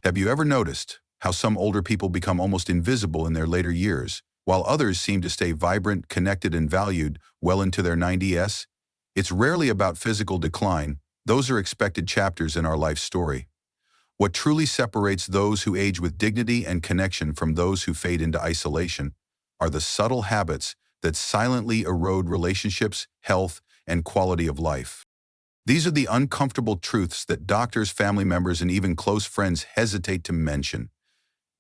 Have you ever noticed how some older people become almost invisible in their later years, while others seem to stay vibrant, connected, and valued well into their 90s? It's rarely about physical decline. Those are expected chapters in our life story. What truly separates those who age with dignity and connection from those who fade into isolation are the subtle habits that silently erode relationships, health, and quality of life. These are the uncomfortable truths that doctors, family members, and even close friends hesitate to mention.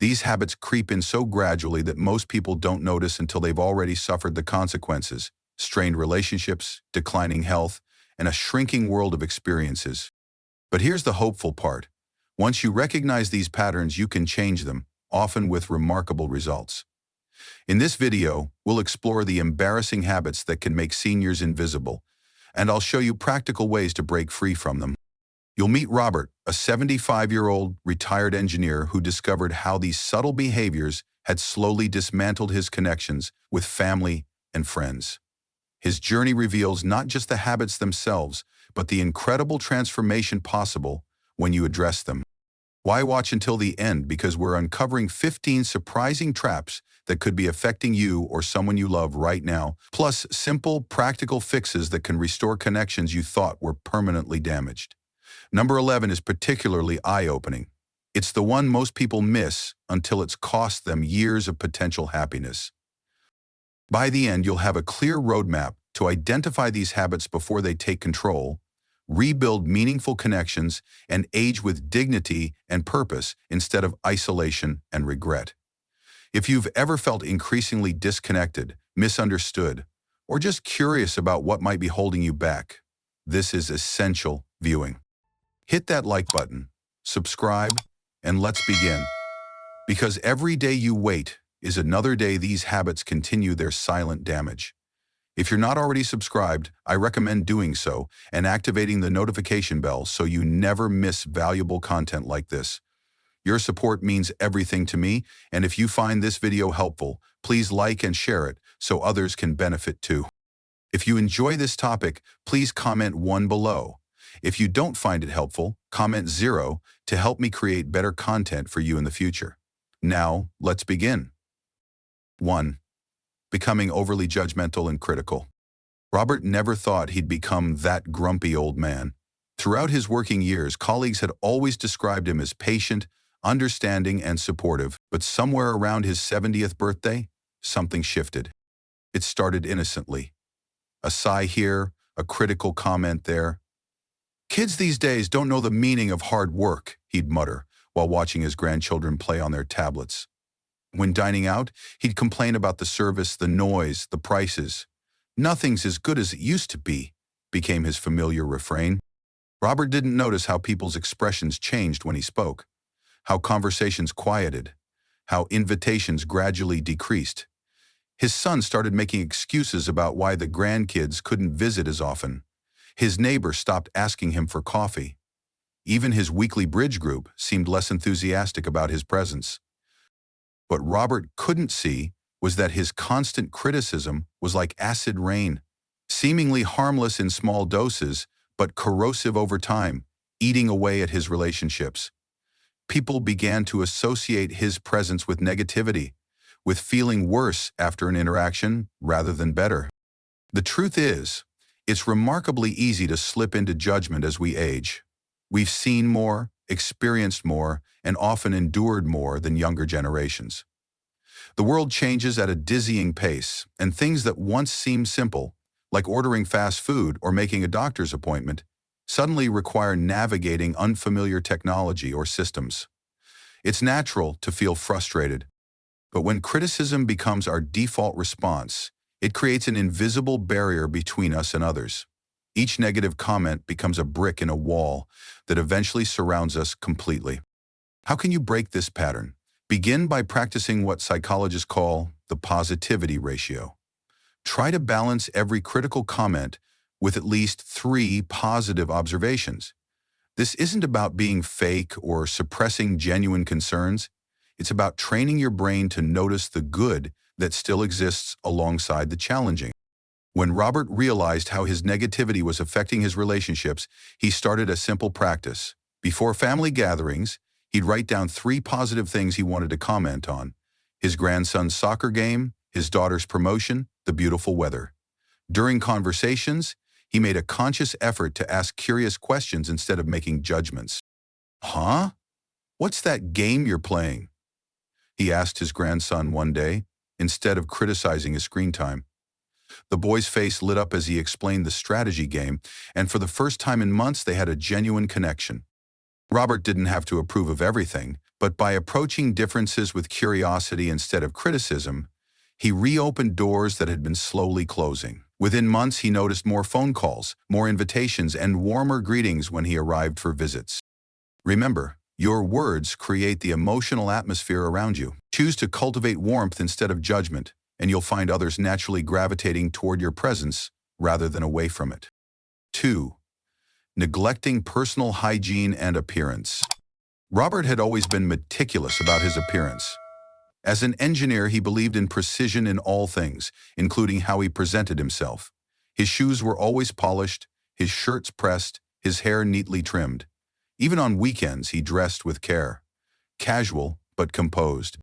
These habits creep in so gradually that most people don't notice until they've already suffered the consequences: strained relationships, declining health, and a shrinking world of experiences. But here's the hopeful part. Once you recognize these patterns, you can change them, often with remarkable results. In this video, we'll explore the embarrassing habits that can make seniors invisible, and I'll show you practical ways to break free from them. You'll meet Robert, a 75-year-old retired engineer who discovered how these subtle behaviors had slowly dismantled his connections with family and friends. His journey reveals not just the habits themselves, but the incredible transformation possible when you address them. Why watch until the end? Because we're uncovering 15 surprising traps that could be affecting you or someone you love right now, plus simple, practical fixes that can restore connections you thought were permanently damaged. Number 11 is particularly eye-opening. It's the one most people miss until it's cost them years of potential happiness. By the end, you'll have a clear roadmap to identify these habits before they take control, rebuild meaningful connections, and age with dignity and purpose instead of isolation and regret. If you've ever felt increasingly disconnected, misunderstood, or just curious about what might be holding you back, this is essential viewing. Hit that like button, subscribe, and let's begin. Because every day you wait is another day these habits continue their silent damage. If you're not already subscribed, I recommend doing so and activating the notification bell so you never miss valuable content like this. Your support means everything to me, and if you find this video helpful, please like and share it so others can benefit too. If you enjoy this topic, please comment 1 below. If you don't find it helpful, comment 0 to help me create better content for you in the future. Now, let's begin. 1. Becoming overly judgmental and critical. Robert never thought he'd become that grumpy old man. Throughout his working years, colleagues had always described him as patient, understanding, and supportive, but somewhere around his 70th birthday, something shifted. It started innocently. A sigh here, a critical comment there. "Kids these days don't know the meaning of hard work," he'd mutter while watching his grandchildren play on their tablets. When dining out, he'd complain about the service, the noise, the prices. "Nothing's as good as it used to be," became his familiar refrain. Robert didn't notice how people's expressions changed when he spoke, how conversations quieted, how invitations gradually decreased. His son started making excuses about why the grandkids couldn't visit as often. His neighbor stopped asking him for coffee. Even his weekly bridge group seemed less enthusiastic about his presence. What Robert couldn't see was that his constant criticism was like acid rain, seemingly harmless in small doses, but corrosive over time, eating away at his relationships. People began to associate his presence with negativity, with feeling worse after an interaction rather than better. The truth is, it's remarkably easy to slip into judgment as we age. We've seen more, experienced more, and often endured more than younger generations. The world changes at a dizzying pace, and things that once seemed simple, like ordering fast food or making a doctor's appointment, suddenly require navigating unfamiliar technology or systems. It's natural to feel frustrated, but when criticism becomes our default response, it creates an invisible barrier between us and others. Each negative comment becomes a brick in a wall that eventually surrounds us completely. How can you break this pattern? Begin by practicing what psychologists call the positivity ratio. Try to balance every critical comment with at least 3 positive observations. This isn't about being fake or suppressing genuine concerns. It's about training your brain to notice the good that still exists alongside the challenging. When Robert realized how his negativity was affecting his relationships, he started a simple practice. Before family gatherings, He'd write down 3 positive things he wanted to comment on: his grandson's soccer game, his daughter's promotion, the beautiful weather. During conversations, he made a conscious effort to ask curious questions instead of making judgments. "Huh? What's that game you're playing?" he asked his grandson one day, instead of criticizing his screen time. The boy's face lit up as he explained the strategy game, and for the first time in months they had a genuine connection. Robert didn't have to approve of everything, but by approaching differences with curiosity instead of criticism, he reopened doors that had been slowly closing. Within months, he noticed more phone calls, more invitations, and warmer greetings when he arrived for visits. Remember, your words create the emotional atmosphere around you. Choose to cultivate warmth instead of judgment, and you'll find others naturally gravitating toward your presence rather than away from it. 2. Neglecting personal hygiene and appearance. Robert had always been meticulous about his appearance. As an engineer, he believed in precision in all things, including how he presented himself. His shoes were always polished, his shirts pressed, his hair neatly trimmed. Even on weekends, he dressed with care. Casual, but composed.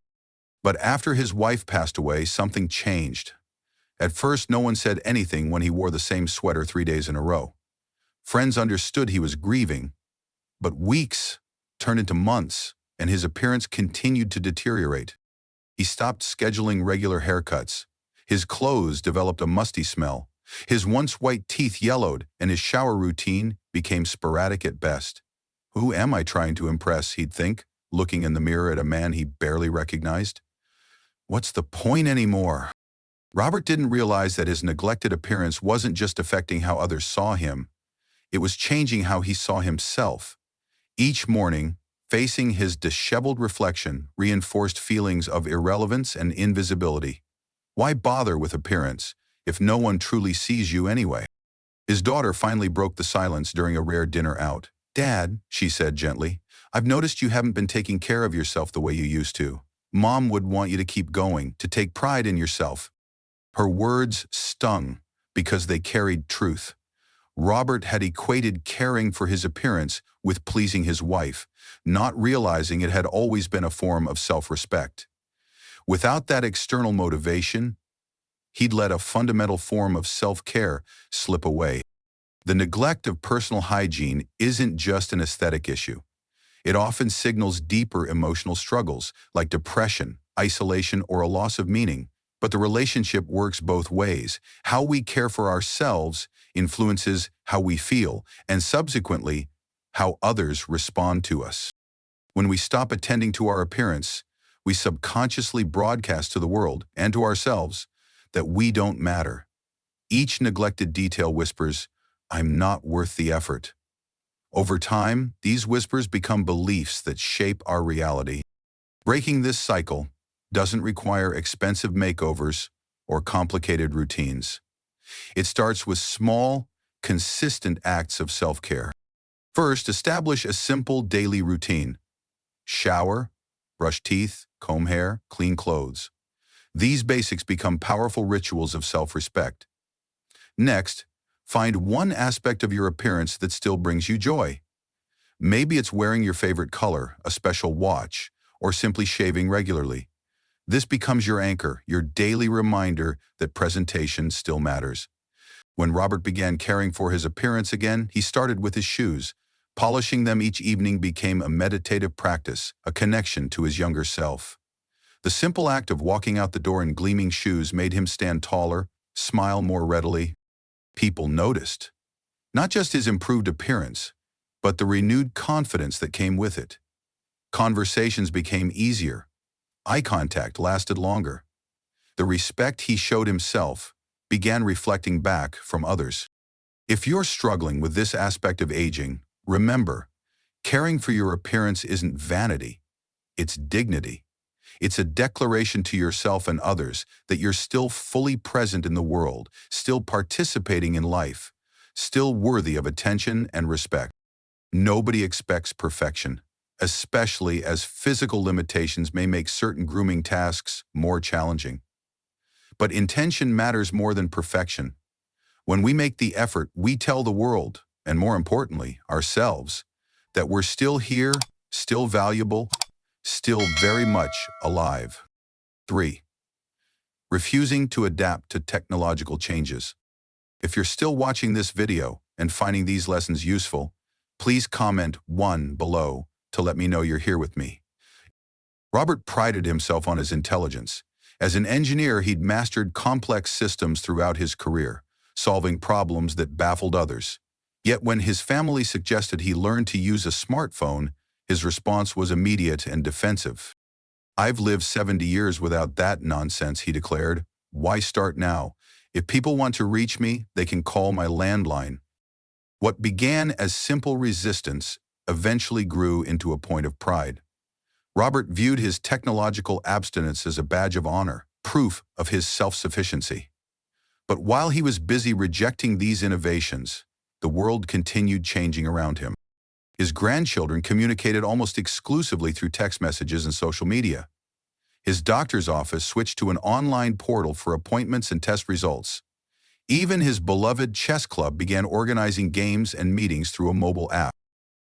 But after his wife passed away, something changed. At first, no one said anything when he wore the same sweater 3 days in a row. Friends understood he was grieving, but weeks turned into months, and his appearance continued to deteriorate. He stopped scheduling regular haircuts. His clothes developed a musty smell. His once white teeth yellowed, and his shower routine became sporadic at best. "Who am I trying to impress?" he'd think, looking in the mirror at a man he barely recognized. "What's the point anymore?" Robert didn't realize that his neglected appearance wasn't just affecting how others saw him. It was changing how he saw himself. Each morning, facing his disheveled reflection reinforced feelings of irrelevance and invisibility. Why bother with appearance if no one truly sees you anyway? His daughter finally broke the silence during a rare dinner out. "Dad," she said gently, "I've noticed you haven't been taking care of yourself the way you used to. Mom would want you to keep going, to take pride in yourself." Her words stung because they carried truth. Robert had equated caring for his appearance with pleasing his wife, not realizing it had always been a form of self-respect. Without that external motivation, he'd let a fundamental form of self-care slip away. The neglect of personal hygiene isn't just an aesthetic issue. It often signals deeper emotional struggles like depression, isolation, or a loss of meaning. But the relationship works both ways. How we care for ourselves influences how we feel, and subsequently, how others respond to us. When we stop attending to our appearance, we subconsciously broadcast to the world and to ourselves that we don't matter. Each neglected detail whispers, "I'm not worth the effort." Over time, these whispers become beliefs that shape our reality. Breaking this cycle doesn't require expensive makeovers or complicated routines. It starts with small, consistent acts of self-care. First, establish a simple daily routine. Shower, brush teeth, comb hair, clean clothes. These basics become powerful rituals of self-respect. Next, find one aspect of your appearance that still brings you joy. Maybe it's wearing your favorite color, a special watch, or simply shaving regularly. This becomes your anchor, your daily reminder that presentation still matters. When Robert began caring for his appearance again, he started with his shoes. Polishing them each evening became a meditative practice, a connection to his younger self. The simple act of walking out the door in gleaming shoes made him stand taller, smile more readily. People noticed, not just his improved appearance, but the renewed confidence that came with it. Conversations became easier. Eye contact lasted longer. The respect he showed himself began reflecting back from others. If you're struggling with this aspect of aging, remember, caring for your appearance isn't vanity, it's dignity. It's a declaration to yourself and others that you're still fully present in the world, still participating in life, still worthy of attention and respect. Nobody expects perfection, especially as physical limitations may make certain grooming tasks more challenging. But intention matters more than perfection. When we make the effort, we tell the world, and more importantly, ourselves, that we're still here, still valuable, still very much alive. 3. Refusing to adapt to technological changes. If you're still watching this video and finding these lessons useful, please comment 1 below to let me know you're here with me. Robert prided himself on his intelligence. As an engineer, he'd mastered complex systems throughout his career, solving problems that baffled others. Yet when his family suggested he learn to use a smartphone, his response was immediate and defensive. "I've lived 70 years without that nonsense," he declared. "Why start now? If people want to reach me, they can call my landline." What began as simple resistance eventually grew into a point of pride. Robert viewed his technological abstinence as a badge of honor, proof of his self-sufficiency. But while he was busy rejecting these innovations, the world continued changing around him. His grandchildren communicated almost exclusively through text messages and social media. His doctor's office switched to an online portal for appointments and test results. Even his beloved chess club began organizing games and meetings through a mobile app.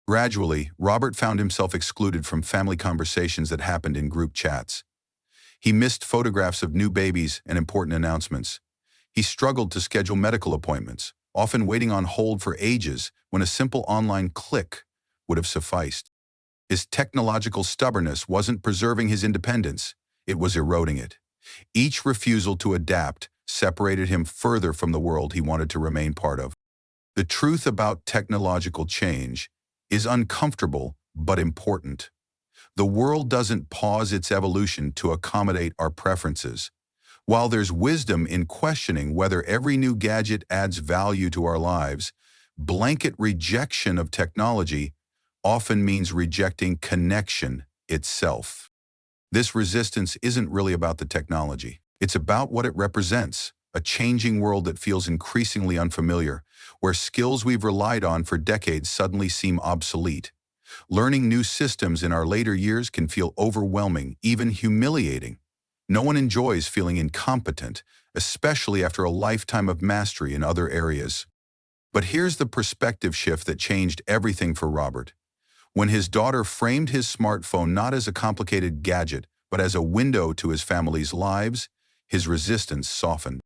Gradually, Robert found himself excluded from family conversations that happened in group chats. He missed photographs of new babies and important announcements. He struggled to schedule medical appointments, often waiting on hold for ages when a simple online click would have sufficed. His technological stubbornness wasn't preserving his independence, it was eroding it. Each refusal to adapt separated him further from the world he wanted to remain part of. The truth about technological change is uncomfortable but important. The world doesn't pause its evolution to accommodate our preferences. While there's wisdom in questioning whether every new gadget adds value to our lives, blanket rejection of technology often means rejecting connection itself. This resistance isn't really about the technology. It's about what it represents, a changing world that feels increasingly unfamiliar, where skills we've relied on for decades suddenly seem obsolete. Learning new systems in our later years can feel overwhelming, even humiliating. No one enjoys feeling incompetent, especially after a lifetime of mastery in other areas. But here's the perspective shift that changed everything for Robert. When his daughter framed his smartphone not as a complicated gadget, but as a window to his family's lives, his resistance softened.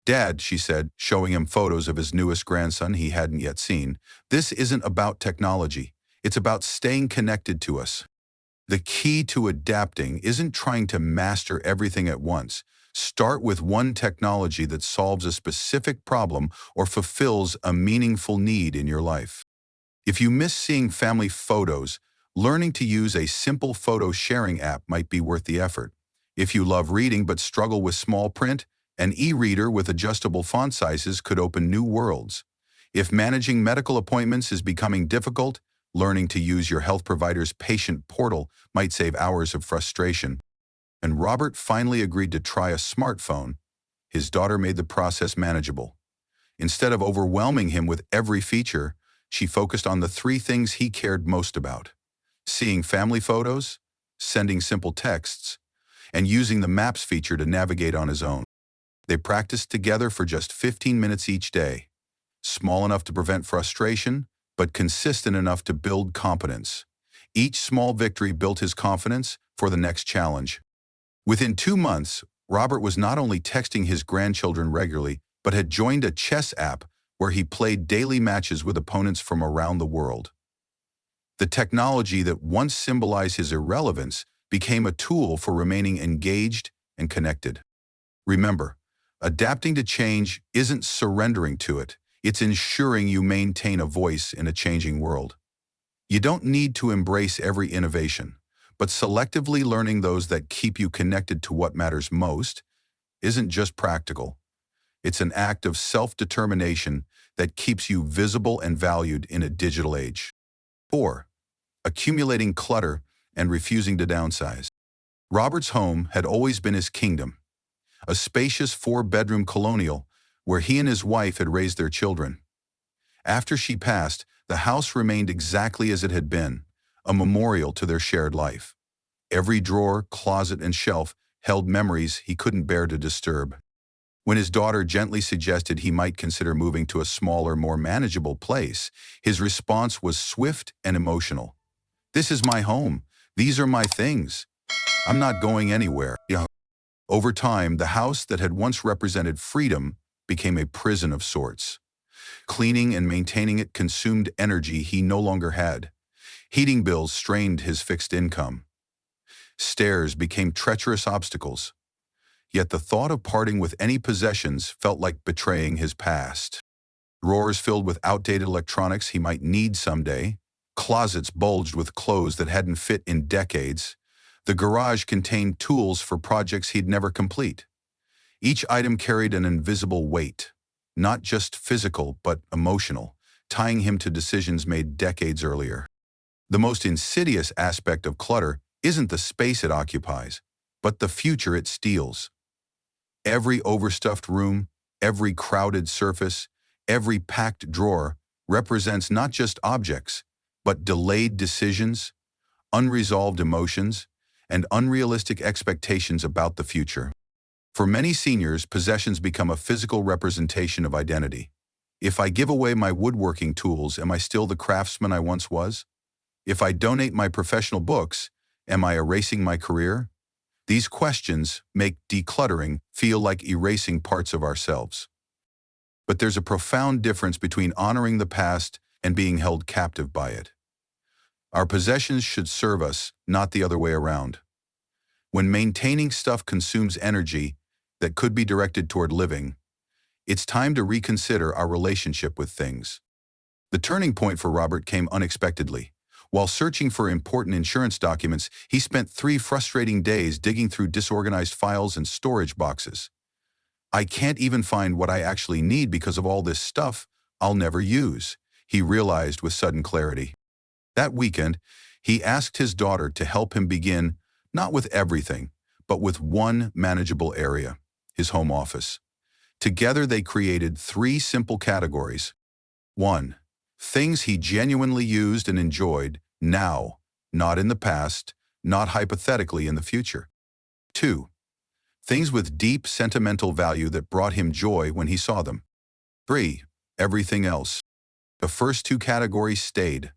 "Dad," she said, showing him photos of his newest grandson he hadn't yet seen, "this isn't about technology. It's about staying connected to us." The key to adapting isn't trying to master everything at once. Start with one technology that solves a specific problem or fulfills a meaningful need in your life. If you miss seeing family photos, learning to use a simple photo sharing app might be worth the effort. If you love reading but struggle with small print, an e-reader with adjustable font sizes could open new worlds. If managing medical appointments is becoming difficult, learning to use your health provider's patient portal might save hours of frustration. And Robert finally agreed to try a smartphone. His daughter made the process manageable. Instead of overwhelming him with every feature, she focused on the 3 things he cared most about: seeing family photos, sending simple texts, and using the Maps feature to navigate on his own. They practiced together for just 15 minutes each day, small enough to prevent frustration, but consistent enough to build competence. Each small victory built his confidence for the next challenge. Within 2 months, Robert was not only texting his grandchildren regularly, but had joined a chess app where he played daily matches with opponents from around the world. The technology that once symbolized his irrelevance became a tool for remaining engaged and connected. Remember, adapting to change isn't surrendering to it. It's ensuring you maintain a voice in a changing world. You don't need to embrace every innovation, but selectively learning those that keep you connected to what matters most isn't just practical. It's an act of self-determination that keeps you visible and valued in a digital age. 4. Accumulating clutter and refusing to downsize. Robert's home had always been his kingdom, a spacious 4-bedroom colonial where he and his wife had raised their children. After she passed, the house remained exactly as it had been, a memorial to their shared life. Every drawer, closet, and shelf held memories he couldn't bear to disturb. When his daughter gently suggested he might consider moving to a smaller, more manageable place, his response was swift and emotional. This is my home. These are my things. I'm not going anywhere. Yeah. Over time, the house that had once represented freedom became a prison of sorts. Cleaning and maintaining it consumed energy he no longer had. Heating bills strained his fixed income. Stairs became treacherous obstacles. Yet the thought of parting with any possessions felt like betraying his past. Drawers filled with outdated electronics he might need someday. Closets bulged with clothes that hadn't fit in decades. The garage contained tools for projects he'd never complete. Each item carried an invisible weight, not just physical but emotional, tying him to decisions made decades earlier. The most insidious aspect of clutter isn't the space it occupies, but the future it steals. Every overstuffed room, every crowded surface, every packed drawer represents not just objects, but delayed decisions, unresolved emotions, and unrealistic expectations about the future. For many seniors, possessions become a physical representation of identity. If I give away my woodworking tools, am I still the craftsman I once was? If I donate my professional books, am I erasing my career? These questions make decluttering feel like erasing parts of ourselves. But there's a profound difference between honoring the past and being held captive by it. Our possessions should serve us, not the other way around. When maintaining stuff consumes energy that could be directed toward living, it's time to reconsider our relationship with things. The turning point for Robert came unexpectedly. While searching for important insurance documents, he spent 3 frustrating days digging through disorganized files and storage boxes. I can't even find what I actually need because of all this stuff I'll never use, he realized with sudden clarity. That weekend, he asked his daughter to help him begin, not with everything, but with one manageable area, his home office. Together they created 3 simple categories. 1. Things he genuinely used and enjoyed now, not in the past, not hypothetically in the future. 2. Things with deep sentimental value that brought him joy when he saw them. 3. Everything else. The first 2 categories stayed.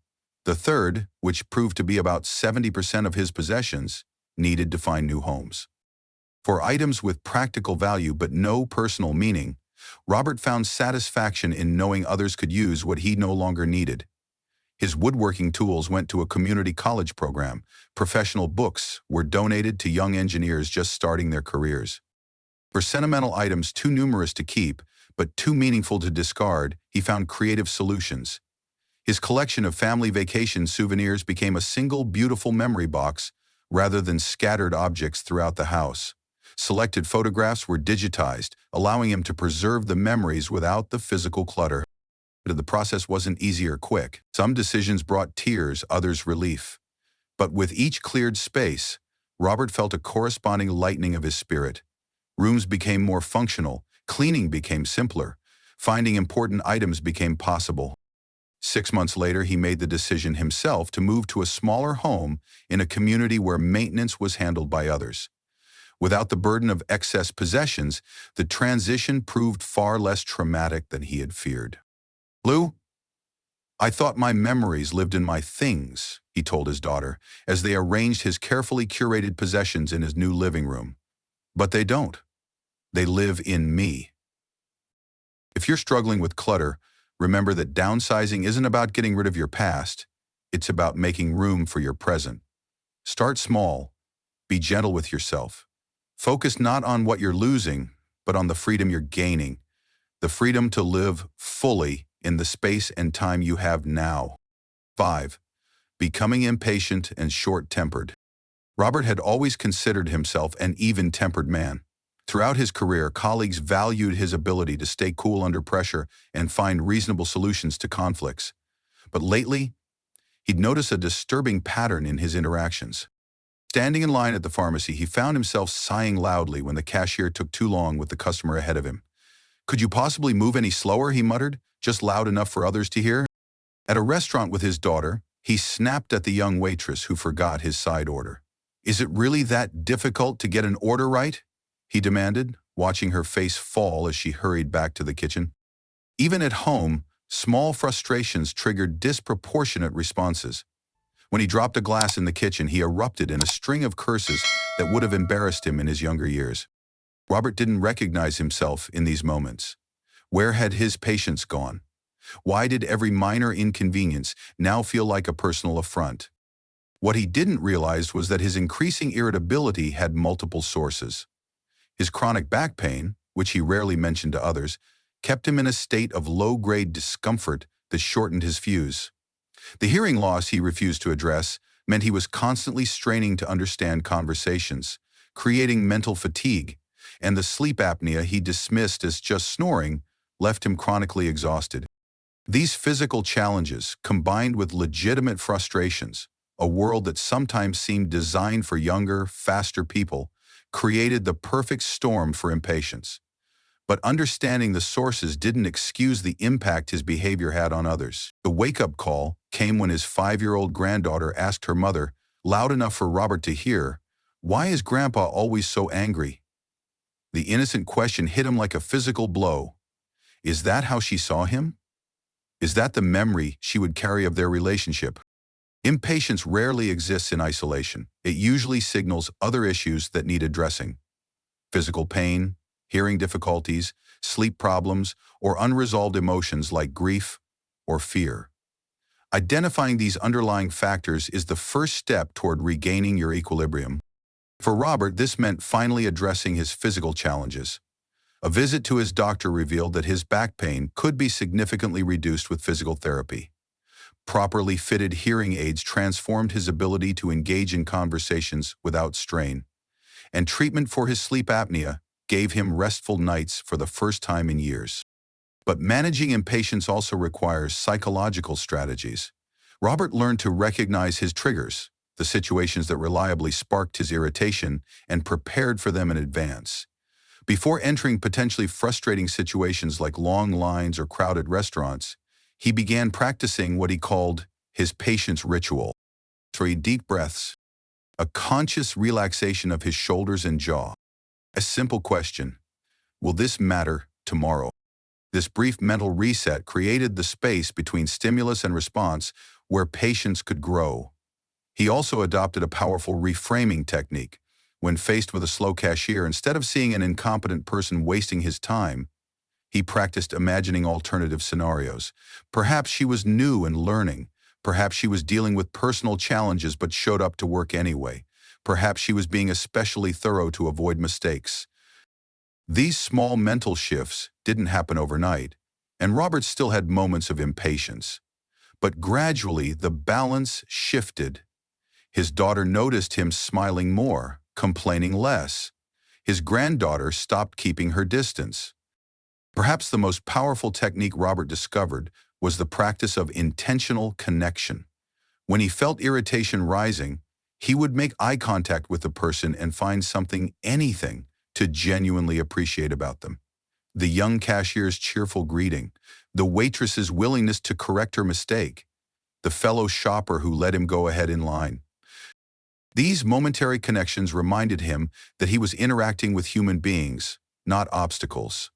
The third, which proved to be about 70% of his possessions, needed to find new homes. For items with practical value but no personal meaning, Robert found satisfaction in knowing others could use what he no longer needed. His woodworking tools went to a community college program. Professional books were donated to young engineers just starting their careers. For sentimental items too numerous to keep, but too meaningful to discard, he found creative solutions. His collection of family vacation souvenirs became a single beautiful memory box rather than scattered objects throughout the house. Selected photographs were digitized, allowing him to preserve the memories without the physical clutter. But the process wasn't easy or quick. Some decisions brought tears, others relief. But with each cleared space, Robert felt a corresponding lightening of his spirit. Rooms became more functional, cleaning became simpler, finding important items became possible. 6 months later, he made the decision himself to move to a smaller home in a community where maintenance was handled by others. Without the burden of excess possessions, the transition proved far less traumatic than he had feared. "Lou, I thought my memories lived in my things," he told his daughter, as they arranged his carefully curated possessions in his new living room. "But they don't. They live in me." If you're struggling with clutter, remember that downsizing isn't about getting rid of your past. It's about making room for your present. Start small. Be gentle with yourself. Focus not on what you're losing, but on the freedom you're gaining. The freedom to live fully in the space and time you have now. 5. Becoming impatient and short-tempered. Robert had always considered himself an even-tempered man. Throughout his career, colleagues valued his ability to stay cool under pressure and find reasonable solutions to conflicts. But lately, he'd noticed a disturbing pattern in his interactions. Standing in line at the pharmacy, he found himself sighing loudly when the cashier took too long with the customer ahead of him. "Could you possibly move any slower?" he muttered, just loud enough for others to hear. At a restaurant with his daughter, he snapped at the young waitress who forgot his side order. "Is it really that difficult to get an order right?" he demanded, watching her face fall as she hurried back to the kitchen. Even at home, small frustrations triggered disproportionate responses. When he dropped a glass in the kitchen, he erupted in a string of curses that would have embarrassed him in his younger years. Robert didn't recognize himself in these moments. Where had his patience gone? Why did every minor inconvenience now feel like a personal affront? What he didn't realize was that his increasing irritability had multiple sources. His chronic back pain, which he rarely mentioned to others, kept him in a state of low-grade discomfort that shortened his fuse. The hearing loss he refused to address meant he was constantly straining to understand conversations, creating mental fatigue, and the sleep apnea he dismissed as just snoring left him chronically exhausted. These physical challenges, combined with legitimate frustrations, a world that sometimes seemed designed for younger, faster people, created the perfect storm for impatience. But understanding the sources didn't excuse the impact his behavior had on others. The wake-up call came when his 5-year-old granddaughter asked her mother, loud enough for Robert to hear, "Why is Grandpa always so angry?" The innocent question hit him like a physical blow. Is that how she saw him? Is that the memory she would carry of their relationship? Impatience rarely exists in isolation. It usually signals other issues that need addressing. Physical pain, hearing difficulties, sleep problems, or unresolved emotions like grief or fear. Identifying these underlying factors is the first step toward regaining your equilibrium. For Robert, this meant finally addressing his physical challenges. A visit to his doctor revealed that his back pain could be significantly reduced with physical therapy. Properly fitted hearing aids transformed his ability to engage in conversations without strain, and treatment for his sleep apnea gave him restful nights for the first time in years. But managing impatience also requires psychological strategies. Robert learned to recognize his triggers, the situations that reliably sparked his irritation, and prepared for them in advance. Before entering potentially frustrating situations like long lines or crowded restaurants, he began practicing what he called his patience ritual. 3 deep breaths, a conscious relaxation of his shoulders and jaw. A simple question: will this matter tomorrow? This brief mental reset created the space between stimulus and response where patience could grow. He also adopted a powerful reframing technique. When faced with a slow cashier, instead of seeing an incompetent person wasting his time, he practiced imagining alternative scenarios. Perhaps she was new and learning. Perhaps she was dealing with personal challenges but showed up to work anyway. Perhaps she was being especially thorough to avoid mistakes. These small mental shifts didn't happen overnight, and Robert still had moments of impatience. But gradually, the balance shifted. His daughter noticed him smiling more, complaining less. His granddaughter stopped keeping her distance. Perhaps the most powerful technique Robert discovered was the practice of intentional connection. When he felt irritation rising, he would make eye contact with the person and find something, anything, to genuinely appreciate about them. The young cashier's cheerful greeting, the waitress's willingness to correct her mistake, the fellow shopper who let him go ahead in line. These momentary connections reminded him that he was interacting with human beings, not obstacles.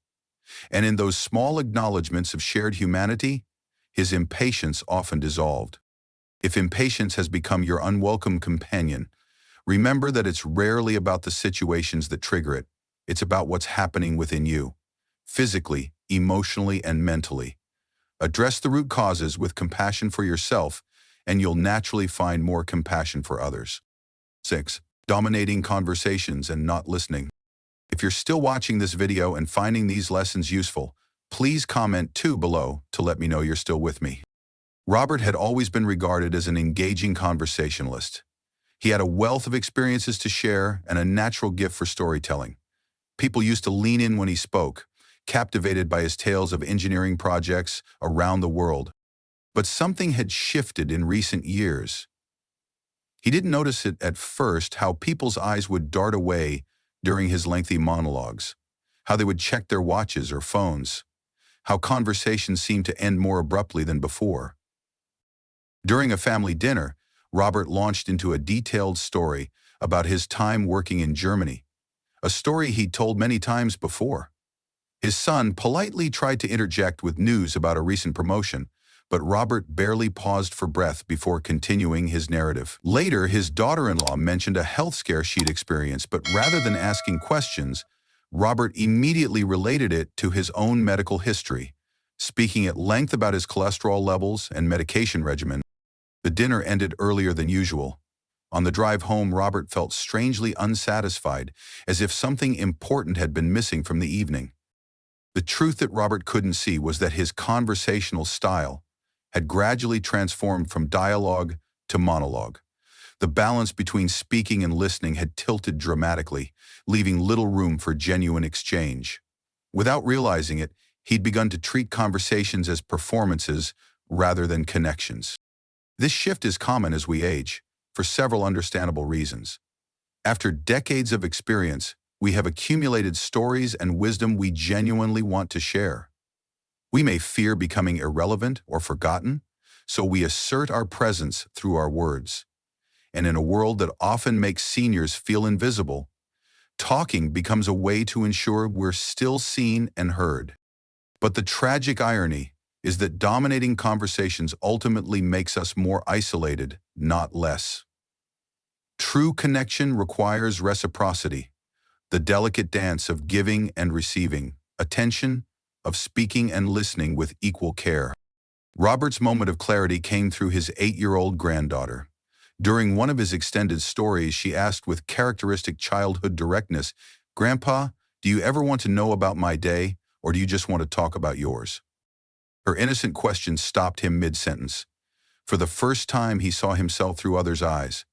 And in those small acknowledgments of shared humanity, his impatience often dissolved. If impatience has become your unwelcome companion, remember that it's rarely about the situations that trigger it. It's about what's happening within you, physically, emotionally, and mentally. Address the root causes with compassion for yourself, and you'll naturally find more compassion for others. 6. Dominating conversations and not listening. If you're still watching this video and finding these lessons useful, please comment 2 below to let me know you're still with me. Robert had always been regarded as an engaging conversationalist. He had a wealth of experiences to share and a natural gift for storytelling. People used to lean in when he spoke, captivated by his tales of engineering projects around the world. But something had shifted in recent years. He didn't notice it at first, how people's eyes would dart away during his lengthy monologues, how they would check their watches or phones, how conversations seemed to end more abruptly than before. During a family dinner, Robert launched into a detailed story about his time working in Germany, a story he'd told many times before. His son politely tried to interject with news about a recent promotion, but Robert barely paused for breath before continuing his narrative. Later, his daughter-in-law mentioned a health scare she'd experienced, but rather than asking questions, Robert immediately related it to his own medical history, speaking at length about his cholesterol levels and medication regimen. The dinner ended earlier than usual. On the drive home, Robert felt strangely unsatisfied, as if something important had been missing from the evening. The truth that Robert couldn't see was that his conversational style had gradually transformed from dialogue to monologue. The balance between speaking and listening had tilted dramatically, leaving little room for genuine exchange. Without realizing it, he'd begun to treat conversations as performances rather than connections. This shift is common as we age, for several understandable reasons. After decades of experience, we have accumulated stories and wisdom we genuinely want to share. We may fear becoming irrelevant or forgotten, so we assert our presence through our words. And in a world that often makes seniors feel invisible, talking becomes a way to ensure we're still seen and heard. But the tragic irony is that dominating conversations ultimately makes us more isolated, not less. True connection requires reciprocity, the delicate dance of giving and receiving, attention, of speaking and listening with equal care. Robert's moment of clarity came through his 8-year-old granddaughter. During one of his extended stories, she asked with characteristic childhood directness, "Grandpa, do you ever want to know about my day, or do you just want to talk about yours?" Her innocent question stopped him mid-sentence. For the first time, he saw himself through others' eyes,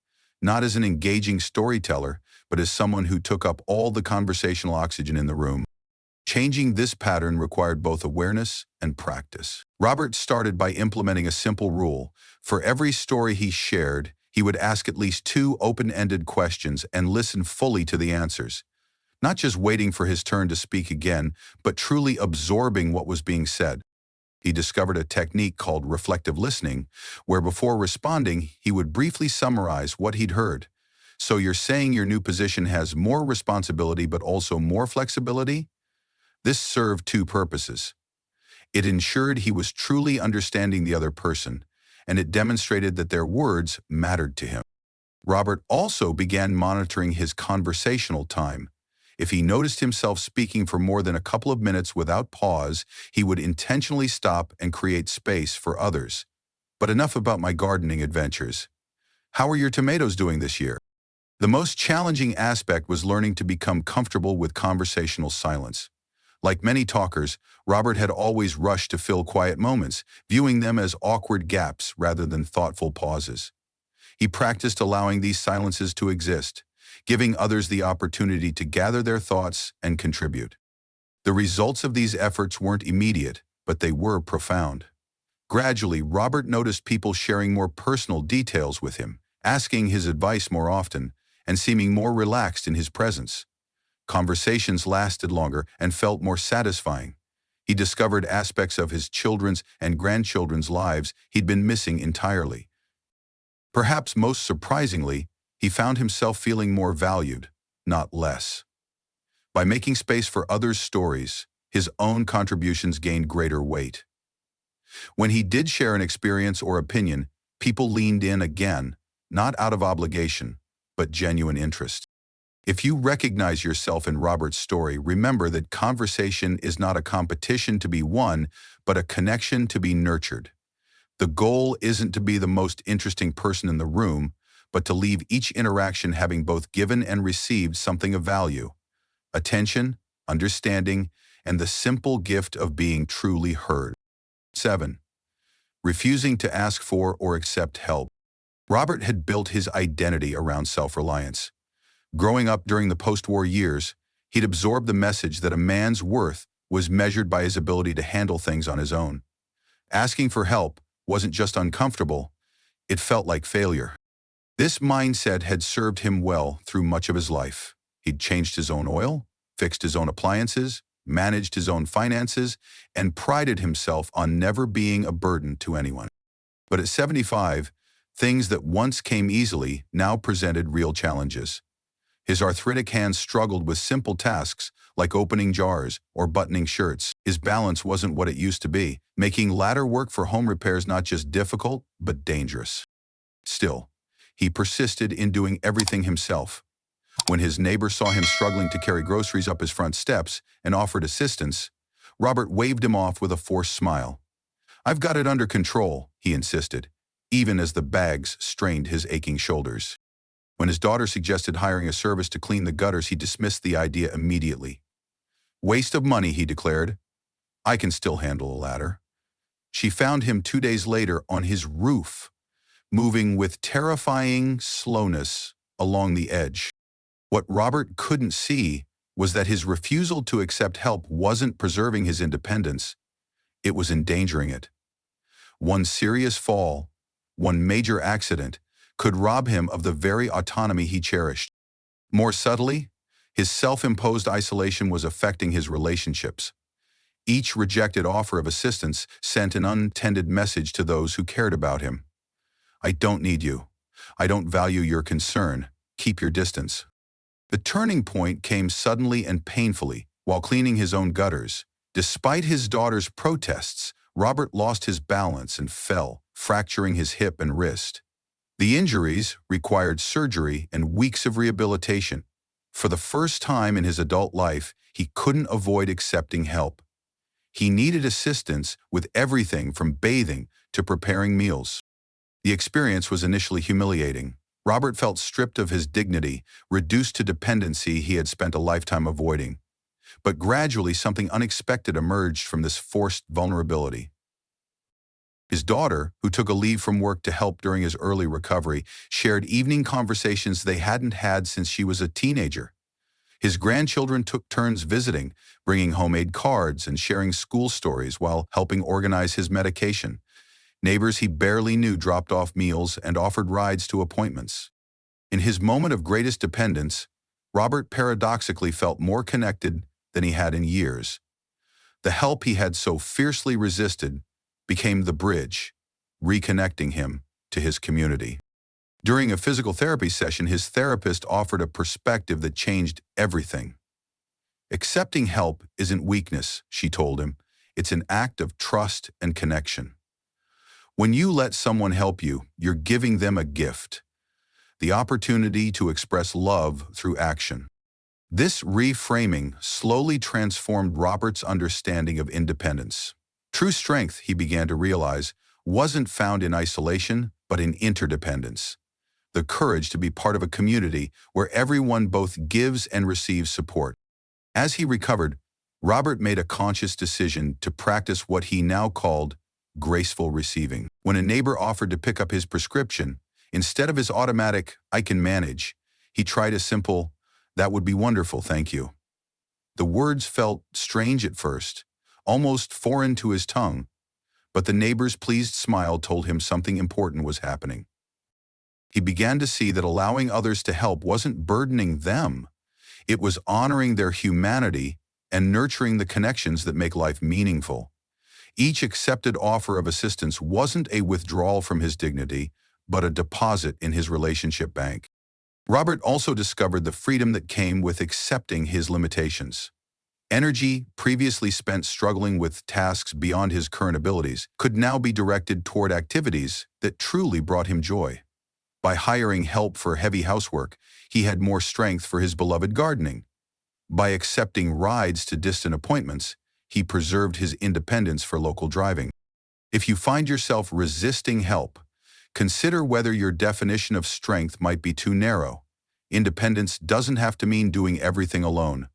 not as an engaging storyteller, but as someone who took up all the conversational oxygen in the room. Changing this pattern required both awareness and practice. Robert started by implementing a simple rule. For every story he shared, he would ask at least 2 open-ended questions and listen fully to the answers, not just waiting for his turn to speak again, but truly absorbing what was being said. He discovered a technique called reflective listening, where before responding, he would briefly summarize what he'd heard. "So you're saying your new position has more responsibility but also more flexibility?" This served 2 purposes. It ensured he was truly understanding the other person, and it demonstrated that their words mattered to him. Robert also began monitoring his conversational time. If he noticed himself speaking for more than a couple of minutes without pause, he would intentionally stop and create space for others. But enough about my gardening adventures. How are your tomatoes doing this year? The most challenging aspect was learning to become comfortable with conversational silence. Like many talkers, Robert had always rushed to fill quiet moments, viewing them as awkward gaps rather than thoughtful pauses. He practiced allowing these silences to exist, giving others the opportunity to gather their thoughts and contribute. The results of these efforts weren't immediate, but they were profound. Gradually, Robert noticed people sharing more personal details with him, asking his advice more often, and seeming more relaxed in his presence. Conversations lasted longer and felt more satisfying. He discovered aspects of his children's and grandchildren's lives he'd been missing entirely. Perhaps most surprisingly, he found himself feeling more valued, not less. By making space for others' stories, his own contributions gained greater weight. When he did share an experience or opinion, people leaned in again, not out of obligation, but genuine interest. If you recognize yourself in Robert's story, remember that conversation is not a competition to be won, but a connection to be nurtured. The goal isn't to be the most interesting person in the room, but to leave each interaction having both given and received something of value: attention, understanding, and the simple gift of being truly heard. 7. Refusing to ask for or accept help. Robert had built his identity around self-reliance. Growing up during the post-war years, he'd absorbed the message that a man's worth was measured by his ability to handle things on his own. Asking for help wasn't just uncomfortable, it felt like failure. This mindset had served him well through much of his life. He'd changed his own oil, fixed his own appliances, managed his own finances, and prided himself on never being a burden to anyone. But at 75, things that once came easily now presented real challenges. His arthritic hands struggled with simple tasks like opening jars or buttoning shirts. His balance wasn't what it used to be, making ladder work for home repairs not just difficult, but dangerous. Still, he persisted in doing everything himself. When his neighbor saw him struggling to carry groceries up his front steps and offered assistance, Robert waved him off with a forced smile. "I've got it under control," he insisted, even as the bags strained his aching shoulders. When his daughter suggested hiring a service to clean the gutters, he dismissed the idea immediately. "Waste of money," he declared. "I can still handle a ladder." She found him 2 days later on his roof, moving with terrifying slowness along the edge. What Robert couldn't see was that his refusal to accept help wasn't preserving his independence, it was endangering it. One serious fall, one major accident, could rob him of the very autonomy he cherished. More subtly, his self-imposed isolation was affecting his relationships. Each rejected offer of assistance sent an unintended message to those who cared about him. "I don't need you. I don't value your concern. Keep your distance." The turning point came suddenly and painfully while cleaning his own gutters. Despite his daughter's protests, Robert lost his balance and fell, fracturing his hip and wrist. The injuries required surgery and weeks of rehabilitation. For the first time in his adult life, he couldn't avoid accepting help. He needed assistance with everything from bathing to preparing meals. The experience was initially humiliating. Robert felt stripped of his dignity, reduced to dependency he had spent a lifetime avoiding. But gradually something unexpected emerged from this forced vulnerability. His daughter, who took a leave from work to help during his early recovery, shared evening conversations they hadn't had since she was a teenager. His grandchildren took turns visiting, bringing homemade cards and sharing school stories while helping organize his medication. Neighbors he barely knew dropped off meals and offered rides to appointments. In his moment of greatest dependence, Robert paradoxically felt more connected than he had in years. The help he had so fiercely resisted became the bridge, reconnecting him to his community. During a physical therapy session, his therapist offered a perspective that changed everything. "Accepting help isn't weakness," she told him. "It's an act of trust and connection. When you let someone help you, you're giving them a gift, the opportunity to express love through action." This reframing slowly transformed Robert's understanding of independence. True strength, he began to realize, wasn't found in isolation, but in interdependence. The courage to be part of a community where everyone both gives and receives support. As he recovered, Robert made a conscious decision to practice what he now called graceful receiving. When a neighbor offered to pick up his prescription, instead of his automatic, "I can manage," he tried a simple, "That would be wonderful, thank you." The words felt strange at first, almost foreign to his tongue, but the neighbor's pleased smile told him something important was happening. He began to see that allowing others to help wasn't burdening them. It was honoring their humanity and nurturing the connections that make life meaningful. Each accepted offer of assistance wasn't a withdrawal from his dignity, but a deposit in his relationship bank. Robert also discovered the freedom that came with accepting his limitations. Energy previously spent struggling with tasks beyond his current abilities could now be directed toward activities that truly brought him joy. By hiring help for heavy housework, he had more strength for his beloved gardening. By accepting rides to distant appointments, he preserved his independence for local driving. If you find yourself resisting help, consider whether your definition of strength might be too narrow. Independence doesn't have to mean doing everything alone.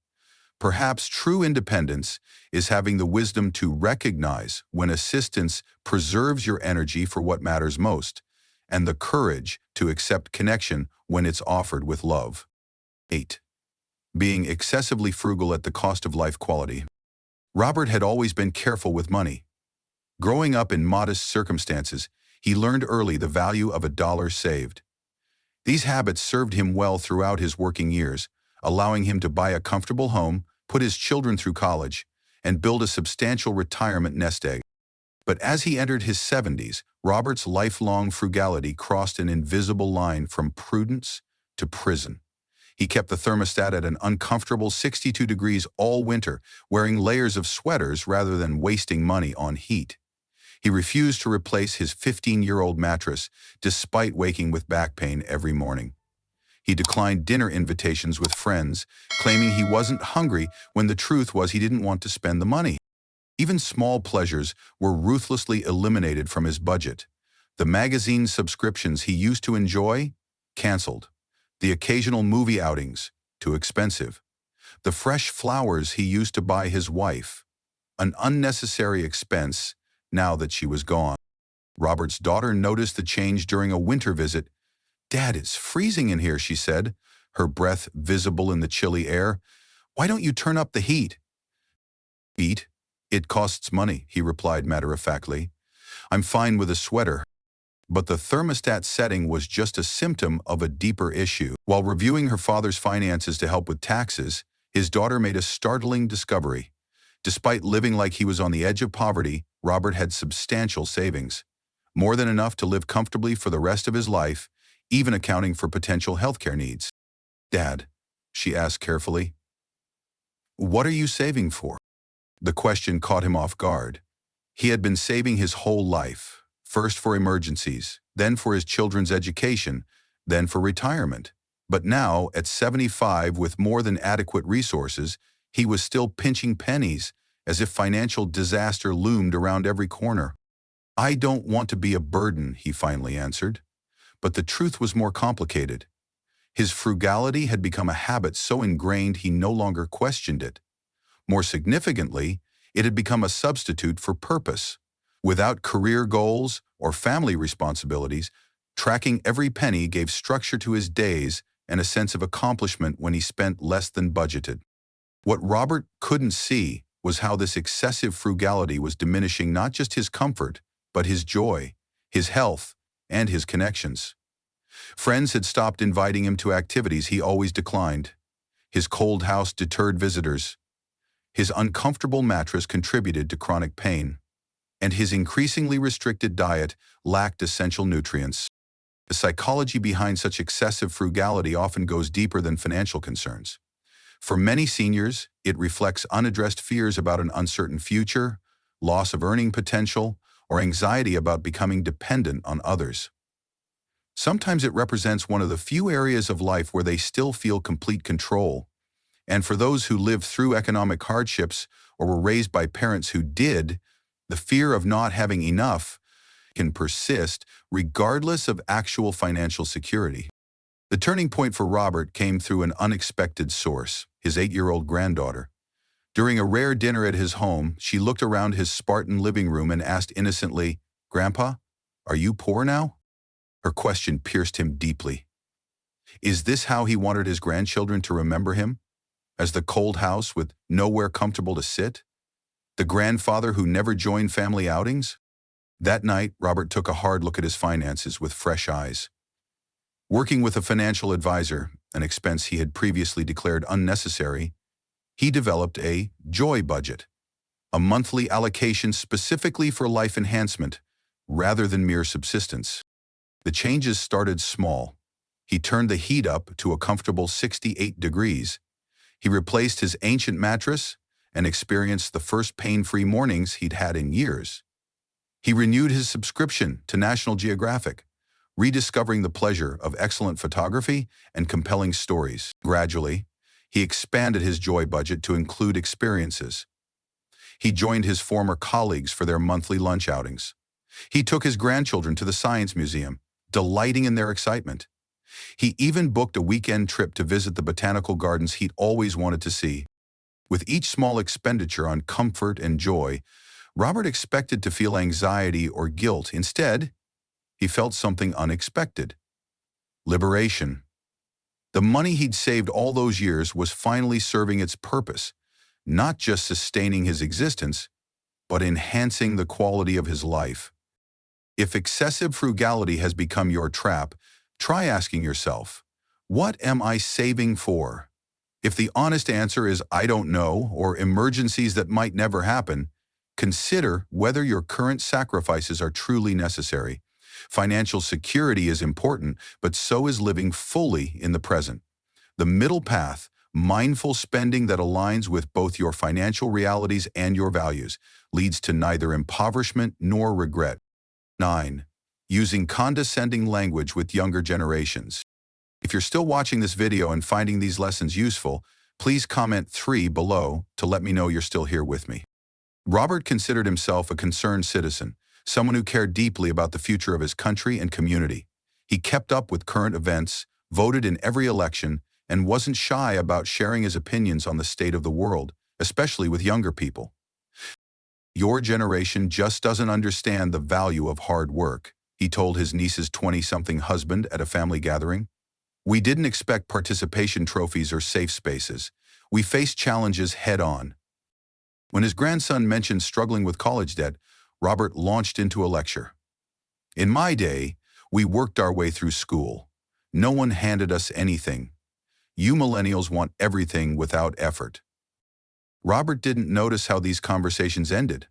Perhaps true independence is having the wisdom to recognize when assistance preserves your energy for what matters most, and the courage to accept connection when it's offered with love. 8. Being excessively frugal at the cost of life quality. Robert had always been careful with money. Growing up in modest circumstances, he learned early the value of a dollar saved. These habits served him well throughout his working years, allowing him to buy a comfortable home, put his children through college, and build a substantial retirement nest egg. But as he entered his 70s, Robert's lifelong frugality crossed an invisible line from prudence to prison. He kept the thermostat at an uncomfortable 62 degrees all winter, wearing layers of sweaters rather than wasting money on heat. He refused to replace his 15-year-old mattress, despite waking with back pain every morning. He declined dinner invitations with friends, claiming he wasn't hungry when the truth was he didn't want to spend the money. Even small pleasures were ruthlessly eliminated from his budget. The magazine subscriptions he used to enjoy, canceled. The occasional movie outings, too expensive. The fresh flowers he used to buy his wife, an unnecessary expense now that she was gone. Robert's daughter noticed the change during a winter visit. "Dad, it's freezing in here," she said, her breath visible in the chilly air. "Why don't you turn up the heat?" "Heat? It costs money," he replied matter-of-factly. "I'm fine with a sweater." But the thermostat setting was just a symptom of a deeper issue. While reviewing her father's finances to help with taxes, his daughter made a startling discovery. Despite living like he was on the edge of poverty, Robert had substantial savings. More than enough to live comfortably for the rest of his life, even accounting for potential healthcare needs. "Dad," she asked carefully, "what are you saving for?" The question caught him off guard. He had been saving his whole life, first for emergencies, then for his children's education, then for retirement. But now, at 75 with more than adequate resources, he was still pinching pennies, as if financial disaster loomed around every corner. "I don't want to be a burden," he finally answered. But the truth was more complicated. His frugality had become a habit so ingrained he no longer questioned it. More significantly, it had become a substitute for purpose. Without career goals or family responsibilities, tracking every penny gave structure to his days and a sense of accomplishment when he spent less than budgeted. What Robert couldn't see was how this excessive frugality was diminishing not just his comfort, but his joy, his health, and his connections. Friends had stopped inviting him to activities he always declined. His cold house deterred visitors. His uncomfortable mattress contributed to chronic pain, and his increasingly restricted diet lacked essential nutrients. The psychology behind such excessive frugality often goes deeper than financial concerns. For many seniors, it reflects unaddressed fears about an uncertain future, loss of earning potential, or anxiety about becoming dependent on others. Sometimes it represents one of the few areas of life where they still feel complete control. And for those who lived through economic hardships or were raised by parents who did, the fear of not having enough can persist regardless of actual financial security. The turning point for Robert came through an unexpected source, his 8-year-old granddaughter. During a rare dinner at his home, she looked around his Spartan living room and asked innocently, "Grandpa, are you poor now?" Her question pierced him deeply. Is this how he wanted his grandchildren to remember him? As the cold house with nowhere comfortable to sit? The grandfather who never joined family outings? That night, Robert took a hard look at his finances with fresh eyes. Working with a financial advisor, an expense he had previously declared unnecessary, he developed a joy budget, a monthly allocation specifically for life enhancement, rather than mere subsistence. The changes started small. He turned the heat up to a comfortable 68 degrees. He replaced his ancient mattress and experienced the first pain-free mornings he'd had in years. He renewed his subscription to National Geographic, rediscovering the pleasure of excellent photography and compelling stories. Gradually, he expanded his joy budget to include experiences. He joined his former colleagues for their monthly lunch outings. He took his grandchildren to the Science Museum, delighting in their excitement. He even booked a weekend trip to visit the botanical gardens he'd always wanted to see. With each small expenditure on comfort and joy, Robert expected to feel anxiety or guilt. Instead, he felt something unexpected: liberation. The money he'd saved all those years was finally serving its purpose, not just sustaining his existence, but enhancing the quality of his life. If excessive frugality has become your trap, try asking yourself, what am I saving for? If the honest answer is "I don't know" or emergencies that might never happen, consider whether your current sacrifices are truly necessary. Financial security is important, but so is living fully in the present. The middle path, mindful spending that aligns with both your financial realities and your values, leads to neither impoverishment nor regret. 9. Using condescending language with younger generations. If you're still watching this video and finding these lessons useful, please comment 3 below to let me know you're still here with me. Robert considered himself a concerned citizen, someone who cared deeply about the future of his country and community. He kept up with current events, voted in every election, and wasn't shy about sharing his opinions on the state of the world, especially with younger people. "Your generation just doesn't understand the value of hard work," he told his niece's 20-something husband at a family gathering. "We didn't expect participation trophies or safe spaces. We faced challenges head-on." When his grandson mentioned struggling with college debt, Robert launched into a lecture. "In my day, we worked our way through school. No one handed us anything. You millennials want everything without effort." Robert didn't notice how these conversations ended.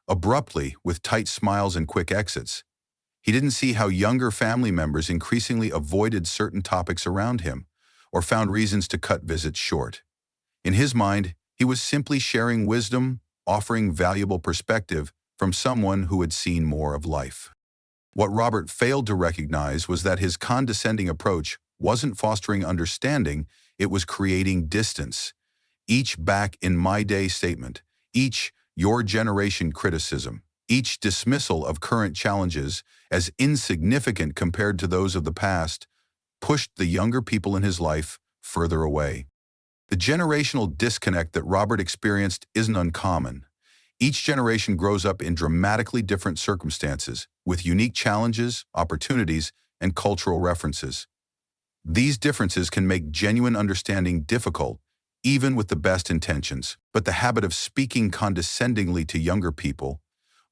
Abruptly, with tight smiles and quick exits. He didn't see how younger family members increasingly avoided certain topics around him, or found reasons to cut visits short. In his mind, he was simply sharing wisdom, offering valuable perspective from someone who had seen more of life. What Robert failed to recognize was that his condescending approach wasn't fostering understanding, it was creating distance. Each "back in my day" statement, each "your generation" criticism, each dismissal of current challenges as insignificant compared to those of the past, pushed the younger people in his life further away. The generational disconnect that Robert experienced isn't uncommon. Each generation grows up in dramatically different circumstances, with unique challenges, opportunities, and cultural references. These differences can make genuine understanding difficult, even with the best intentions. But the habit of speaking condescendingly to younger people,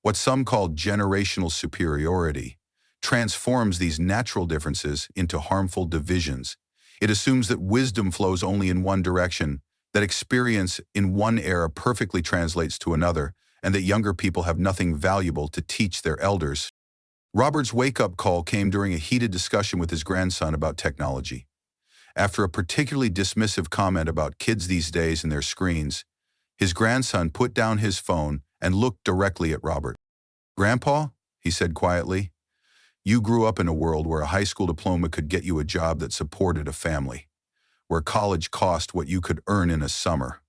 what some call generational superiority, transforms these natural differences into harmful divisions. It assumes that wisdom flows only in one direction, that experience in one era perfectly translates to another, and that younger people have nothing valuable to teach their elders. Robert's wake-up call came during a heated discussion with his grandson about technology. After a particularly dismissive comment about kids these days and their screens, his grandson put down his phone and looked directly at Robert. "Grandpa," he said quietly, "you grew up in a world where a high school diploma could get you a job that supported a family, where college cost what you could earn in a summer,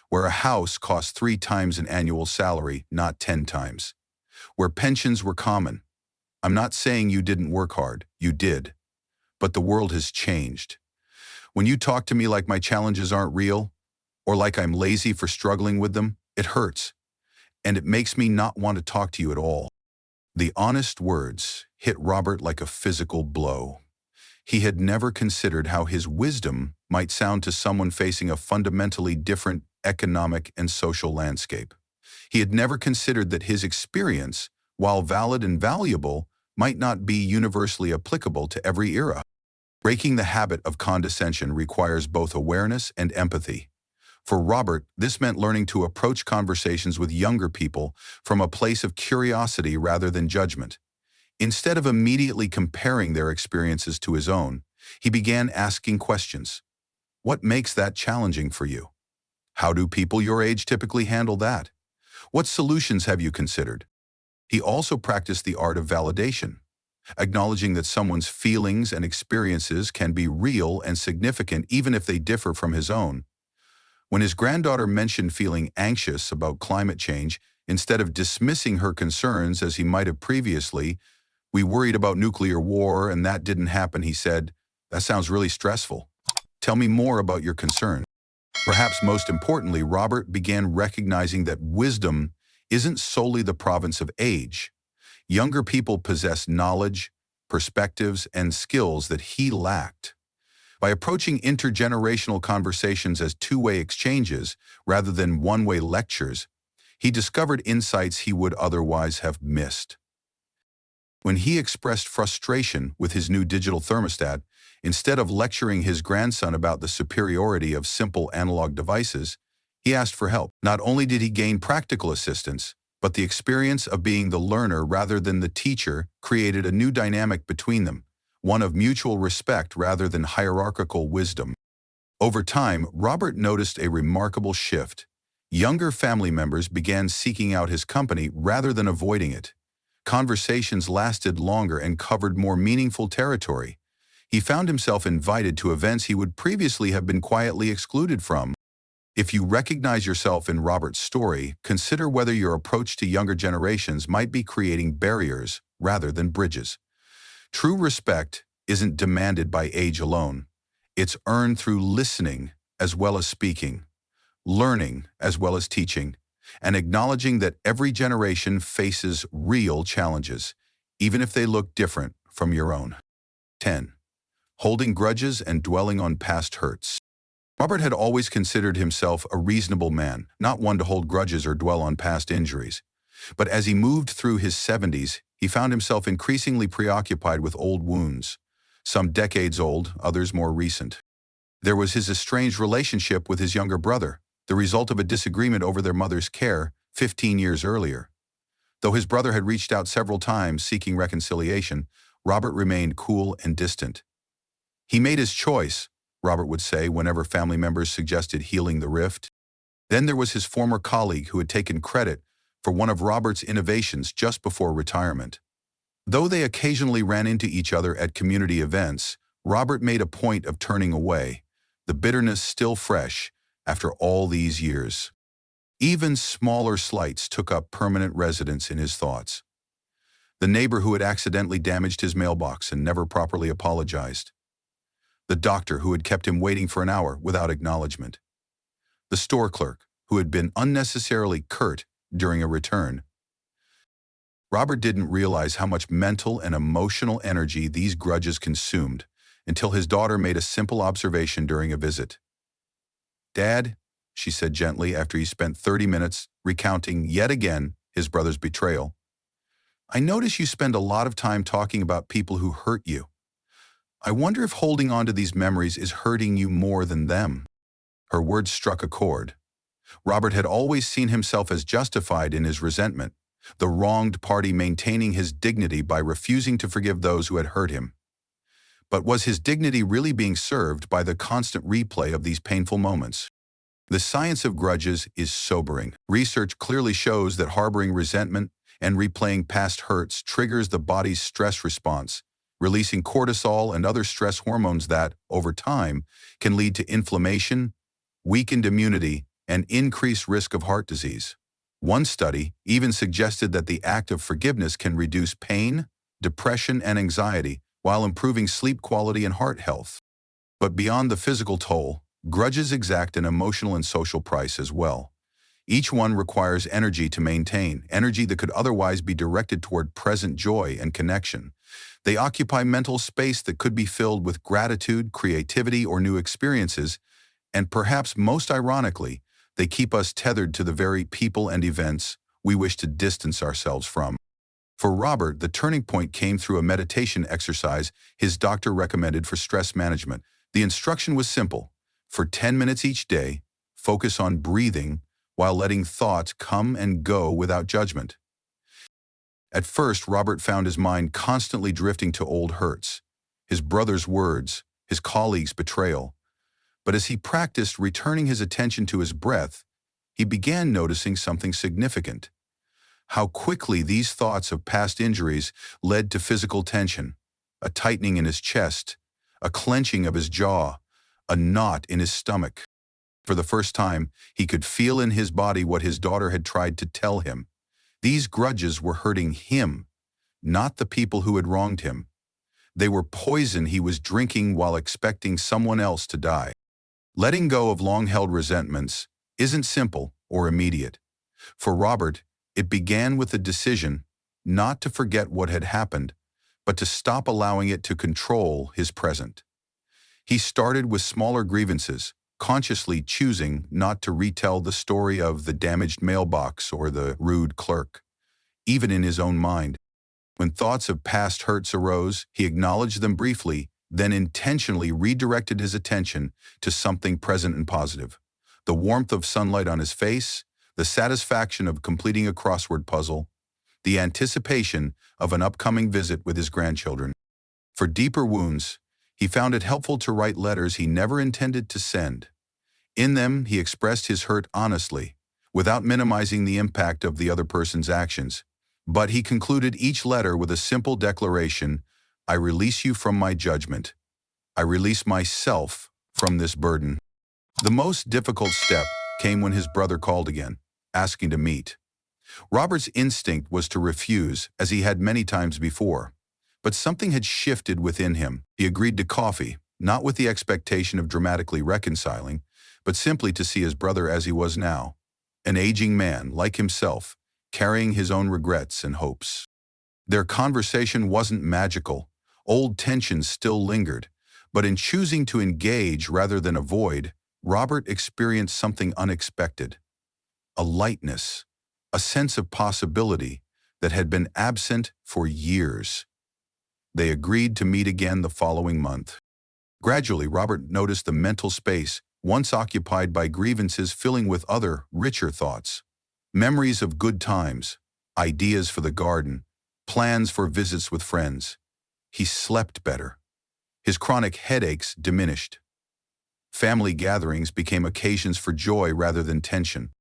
where a house cost 3 times an annual salary, not 10 times, where pensions were common. I'm not saying you didn't work hard, you did, but the world has changed. When you talk to me like my challenges aren't real, or like I'm lazy for struggling with them, it hurts, and it makes me not want to talk to you at all." The honest words hit Robert like a physical blow. He had never considered how his wisdom might sound to someone facing a fundamentally different economic and social landscape. He had never considered that his experience, while valid and valuable, might not be universally applicable to every era. Breaking the habit of condescension requires both awareness and empathy. For Robert, this meant learning to approach conversations with younger people from a place of curiosity rather than judgment. Instead of immediately comparing their experiences to his own, he began asking questions. What makes that challenging for you? How do people your age typically handle that? What solutions have you considered? He also practiced the art of validation, acknowledging that someone's feelings and experiences can be real and significant even if they differ from his own. When his granddaughter mentioned feeling anxious about climate change, instead of dismissing her concerns as he might have previously, "We worried about nuclear war and that didn't happen," he said, "That sounds really stressful. Tell me more about your concern." Perhaps most importantly, Robert began recognizing that wisdom isn't solely the province of age. Younger people possess knowledge, perspectives, and skills that he lacked. By approaching intergenerational conversations as two-way exchanges rather than one-way lectures, he discovered insights he would otherwise have missed. When he expressed frustration with his new digital thermostat, instead of lecturing his grandson about the superiority of simple analog devices, he asked for help. Not only did he gain practical assistance, but the experience of being the learner rather than the teacher created a new dynamic between them, one of mutual respect rather than hierarchical wisdom. Over time, Robert noticed a remarkable shift. Younger family members began seeking out his company rather than avoiding it. Conversations lasted longer and covered more meaningful territory. He found himself invited to events he would previously have been quietly excluded from. If you recognize yourself in Robert's story, consider whether your approach to younger generations might be creating barriers rather than bridges. True respect isn't demanded by age alone. It's earned through listening as well as speaking, learning as well as teaching, and acknowledging that every generation faces real challenges, even if they look different from your own. 10. Holding grudges and dwelling on past hurts. Robert had always considered himself a reasonable man, not one to hold grudges or dwell on past injuries. But as he moved through his 70s, he found himself increasingly preoccupied with old wounds, some decades old, others more recent. There was his estranged relationship with his younger brother, the result of a disagreement over their mother's care 15 years earlier. Though his brother had reached out several times seeking reconciliation, Robert remained cool and distant. He made his choice, Robert would say whenever family members suggested healing the rift. Then there was his former colleague who had taken credit for one of Robert's innovations just before retirement. Though they occasionally ran into each other at community events, Robert made a point of turning away, the bitterness still fresh after all these years. Even smaller slights took up permanent residence in his thoughts. The neighbor who had accidentally damaged his mailbox and never properly apologized. The doctor who had kept him waiting for an hour without acknowledgement. The store clerk who had been unnecessarily curt during a return. Robert didn't realize how much mental and emotional energy these grudges consumed until his daughter made a simple observation during a visit. "Dad," she said gently after he spent 30 minutes recounting yet again his brother's betrayal, "I notice you spend a lot of time talking about people who hurt you. I wonder if holding on to these memories is hurting you more than them." Her words struck a chord. Robert had always seen himself as justified in his resentment, the wronged party maintaining his dignity by refusing to forgive those who had hurt him. But was his dignity really being served by the constant replay of these painful moments? The science of grudges is sobering. Research clearly shows that harboring resentment and replaying past hurts triggers the body's stress response, releasing cortisol and other stress hormones that, over time, can lead to inflammation, weakened immunity, and increased risk of heart disease. One study even suggested that the act of forgiveness can reduce pain, depression, and anxiety while improving sleep quality and heart health. But beyond the physical toll, grudges exact an emotional and social price as well. Each one requires energy to maintain, energy that could otherwise be directed toward present joy and connection. They occupy mental space that could be filled with gratitude, creativity, or new experiences, and perhaps most ironically, they keep us tethered to the very people and events we wish to distance ourselves from. For Robert, the turning point came through a meditation exercise his doctor recommended for stress management. The instruction was simple. For 10 minutes each day, focus on breathing while letting thoughts come and go without judgment. At first, Robert found his mind constantly drifting to old hurts, his brother's words, his colleague's betrayal. But as he practiced returning his attention to his breath, he began noticing something significant. How quickly these thoughts of past injuries led to physical tension, a tightening in his chest, a clenching of his jaw, a knot in his stomach. For the first time, he could feel in his body what his daughter had tried to tell him. These grudges were hurting him, not the people who had wronged him. They were poison he was drinking while expecting someone else to die. Letting go of long-held resentments isn't simple or immediate. For Robert, it began with a decision not to forget what had happened, but to stop allowing it to control his present. He started with smaller grievances, consciously choosing not to retell the story of the damaged mailbox or the rude clerk, even in his own mind. When thoughts of past hurts arose, he acknowledged them briefly, then intentionally redirected his attention to something present and positive. The warmth of sunlight on his face, the satisfaction of completing a crossword puzzle, the anticipation of an upcoming visit with his grandchildren. For deeper wounds, He found it helpful to write letters he never intended to send. In them, he expressed his hurt honestly, without minimizing the impact of the other person's actions. But he concluded each letter with a simple declaration: I release you from my judgment. I release myself from this burden. The most difficult step came when his brother called again, asking to meet. Robert's instinct was to refuse, as he had many times before. But something had shifted within him. He agreed to coffee, not with the expectation of dramatically reconciling, but simply to see his brother as he was now, an aging man like himself, carrying his own regrets and hopes. Their conversation wasn't magical. Old tensions still lingered, but in choosing to engage rather than avoid, Robert experienced something unexpected: a lightness, a sense of possibility that had been absent for years. They agreed to meet again the following month. Gradually, Robert noticed the mental space once occupied by grievances filling with other, richer thoughts. Memories of good times, ideas for the garden, plans for visits with friends. He slept better. His chronic headaches diminished. Family gatherings became occasions for joy rather than tension.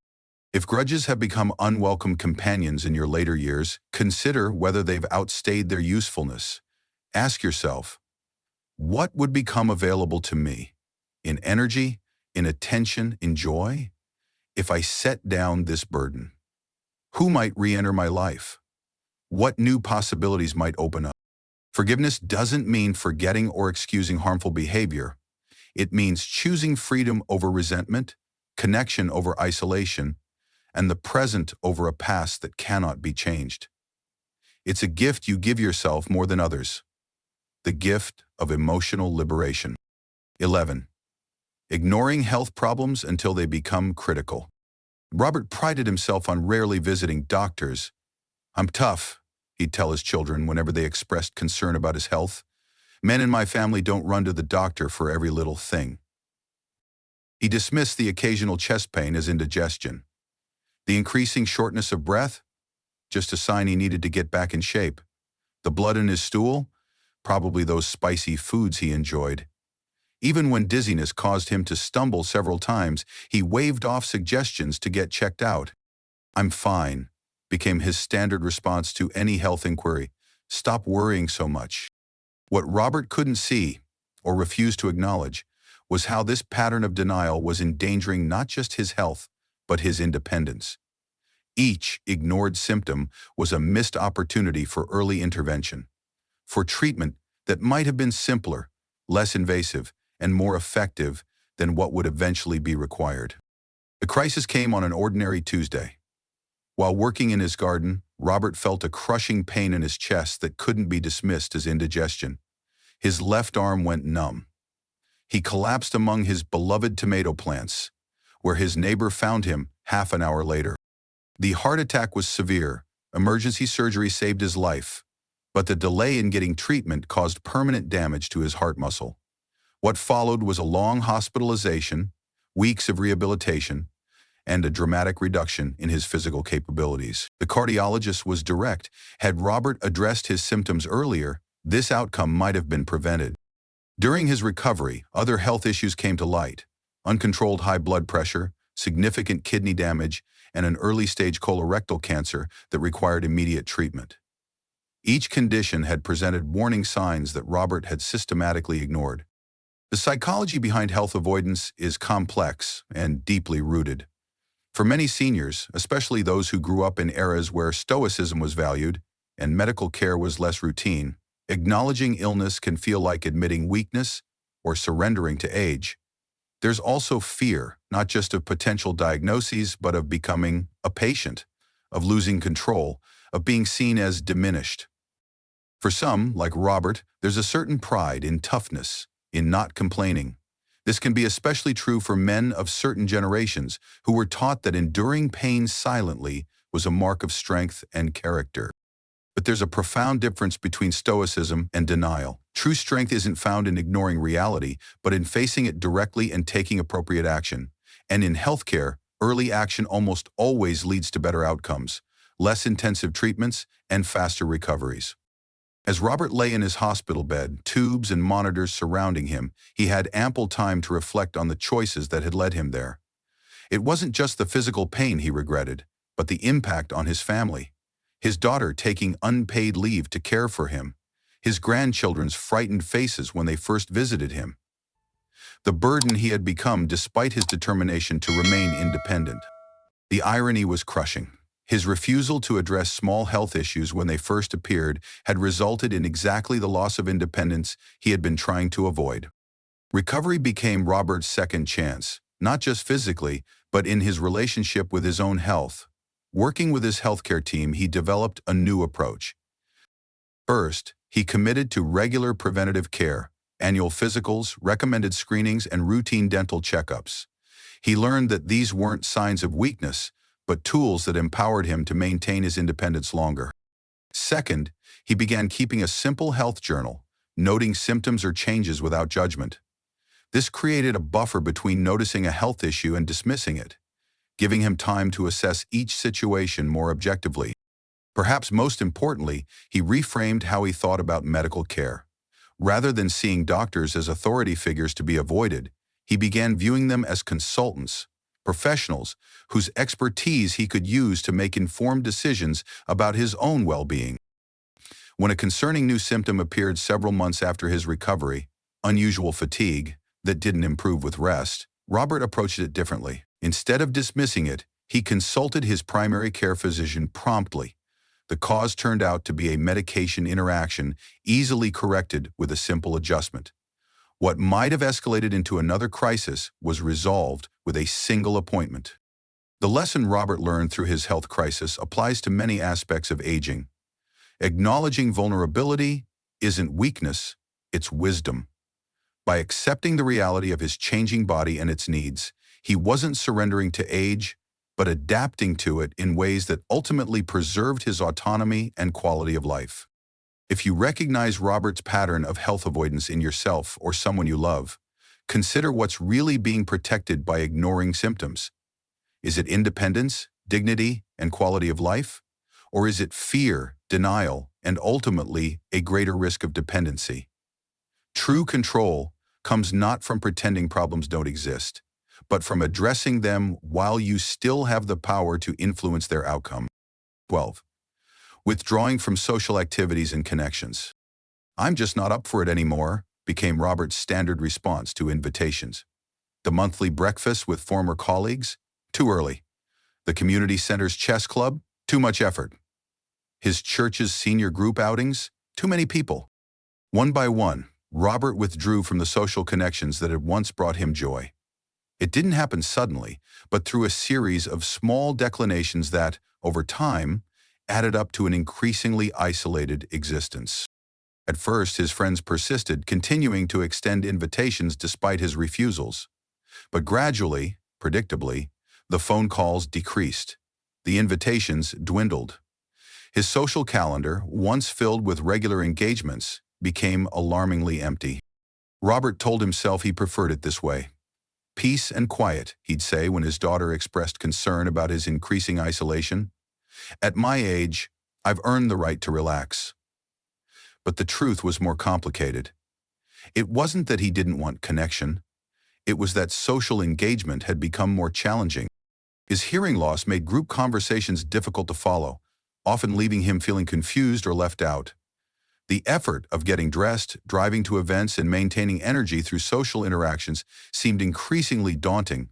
If grudges have become unwelcome companions in your later years, consider whether they've outstayed their usefulness. Ask yourself, what would become available to me? In energy, in attention, in joy? If I set down this burden? Who might re-enter my life? What new possibilities might open up? Forgiveness doesn't mean forgetting or excusing harmful behavior. It means choosing freedom over resentment, connection over isolation, and the present over a past that cannot be changed. It's a gift you give yourself more than others. The gift of emotional liberation. 11. Ignoring health problems until they become critical. Robert prided himself on rarely visiting doctors. I'm tough, he'd tell his children whenever they expressed concern about his health. Men in my family don't run to the doctor for every little thing. He dismissed the occasional chest pain as indigestion. The increasing shortness of breath? Just a sign he needed to get back in shape. The blood in his stool? Probably those spicy foods he enjoyed. Even when dizziness caused him to stumble several times, he waved off suggestions to get checked out. I'm fine, became his standard response to any health inquiry. Stop worrying so much. What Robert couldn't see, or refused to acknowledge, was how this pattern of denial was endangering not just his health, but his independence. Each ignored symptom was a missed opportunity for early intervention, for treatment that might have been simpler, less invasive, and more effective than what would eventually be required. The crisis came on an ordinary Tuesday. While working in his garden, Robert felt a crushing pain in his chest that couldn't be dismissed as indigestion. His left arm went numb. He collapsed among his beloved tomato plants, where his neighbor found him half an hour later. The heart attack was severe. Emergency surgery saved his life, but the delay in getting treatment caused permanent damage to his heart muscle. What followed was a long hospitalization, weeks of rehabilitation, and a dramatic reduction in his physical capabilities. The cardiologist was direct. Had Robert addressed his symptoms earlier, this outcome might have been prevented. During his recovery, other health issues came to light: uncontrolled high blood pressure, significant kidney damage, and an early-stage colorectal cancer that required immediate treatment. Each condition had presented warning signs that Robert had systematically ignored. The psychology behind health avoidance is complex and deeply rooted. For many seniors, especially those who grew up in eras where stoicism was valued and medical care was less routine, acknowledging illness can feel like admitting weakness or surrendering to age. There's also fear, not just of potential diagnoses, but of becoming a patient, of losing control, of being seen as diminished. For some, like Robert, there's a certain pride in toughness, in not complaining. This can be especially true for men of certain generations who were taught that enduring pain silently was a mark of strength and character. But there's a profound difference between stoicism and denial. True strength isn't found in ignoring reality, but in facing it directly and taking appropriate action. And in healthcare, early action almost always leads to better outcomes, less intensive treatments, and faster recoveries. As Robert lay in his hospital bed, tubes and monitors surrounding him, he had ample time to reflect on the choices that had led him there. It wasn't just the physical pain he regretted, but the impact on his family. His daughter taking unpaid leave to care for him, his grandchildren's frightened faces when they first visited him. The burden he had become despite his determination to remain independent. The irony was crushing. His refusal to address small health issues when they first appeared had resulted in exactly the loss of independence he had been trying to avoid. Recovery became Robert's second chance, not just physically, but in his relationship with his own health. Working with his healthcare team, he developed a new approach. First, he committed to regular preventative care, annual physicals, recommended screenings, and routine dental checkups. He learned that these weren't signs of weakness, but tools that empowered him to maintain his independence longer. Second, he began keeping a simple health journal, noting symptoms or changes without judgment. This created a buffer between noticing a health issue and dismissing it, giving him time to assess each situation more objectively. Perhaps most importantly, he reframed how he thought about medical care. Rather than seeing doctors as authority figures to be avoided, he began viewing them as consultants, professionals whose expertise he could use to make informed decisions about his own well-being. When a concerning new symptom appeared several months after his recovery, unusual fatigue that didn't improve with rest, Robert approached it differently. Instead of dismissing it, he consulted his primary care physician promptly. The cause turned out to be a medication interaction easily corrected with a simple adjustment. What might have escalated into another crisis was resolved with a single appointment. The lesson Robert learned through his health crisis applies to many aspects of aging. Acknowledging vulnerability isn't weakness, it's wisdom. By accepting the reality of his changing body and its needs, he wasn't surrendering to age, but adapting to it in ways that ultimately preserved his autonomy and quality of life. If you recognize Robert's pattern of health avoidance in yourself or someone you love, consider what's really being protected by ignoring symptoms. Is it independence, dignity, and quality of life? Or is it fear, denial, and ultimately a greater risk of dependency? True control comes not from pretending problems don't exist, but from addressing them while you still have the power to influence their outcome. 12. Withdrawing from social activities and connections. "I'm just not up for it anymore," became Robert's standard response to invitations. The monthly breakfast with former colleagues? Too early. The community center's chess club? Too much effort. His church's senior group outings? Too many people. One by one, Robert withdrew from the social connections that had once brought him joy. It didn't happen suddenly, but through a series of small declinations that, over time, added up to an increasingly isolated existence. At first, his friends persisted, continuing to extend invitations despite his refusals. But gradually, predictably, the phone calls decreased. The invitations dwindled. His social calendar, once filled with regular engagements, became alarmingly empty. Robert told himself he preferred it this way. "Peace and quiet," he'd say when his daughter expressed concern about his increasing isolation. "At my age, I've earned the right to relax." But the truth was more complicated. It wasn't that he didn't want connection. It was that social engagement had become more challenging. His hearing loss made group conversations difficult to follow, often leaving him feeling confused or left out. The effort of getting dressed, driving to events, and maintaining energy through social interactions seemed increasingly daunting,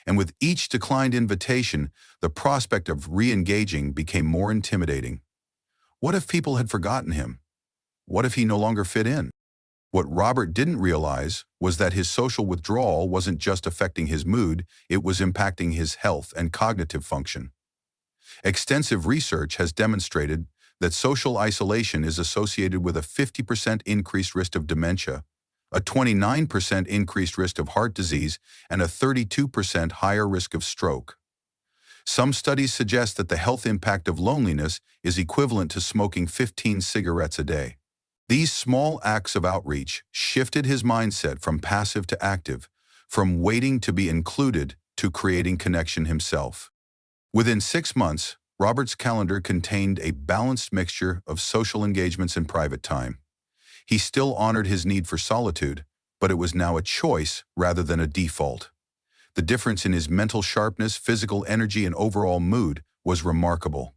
and with each declined invitation, the prospect of re-engaging became more intimidating. What if people had forgotten him? What if he no longer fit in? What Robert didn't realize was that his social withdrawal wasn't just affecting his mood, it was impacting his health and cognitive function. Extensive research has demonstrated that social isolation is associated with a 50% increased risk of dementia, a 29% increased risk of heart disease, and a 32% higher risk of stroke. Some studies suggest that the health impact of loneliness is equivalent to smoking 15 cigarettes a day. These small acts of outreach shifted his mindset from passive to active, from waiting to be included to creating connection himself. Within 6 months, Robert's calendar contained a balanced mixture of social engagements and private time. He still honored his need for solitude, but it was now a choice rather than a default. The difference in his mental sharpness, physical energy, and overall mood was remarkable.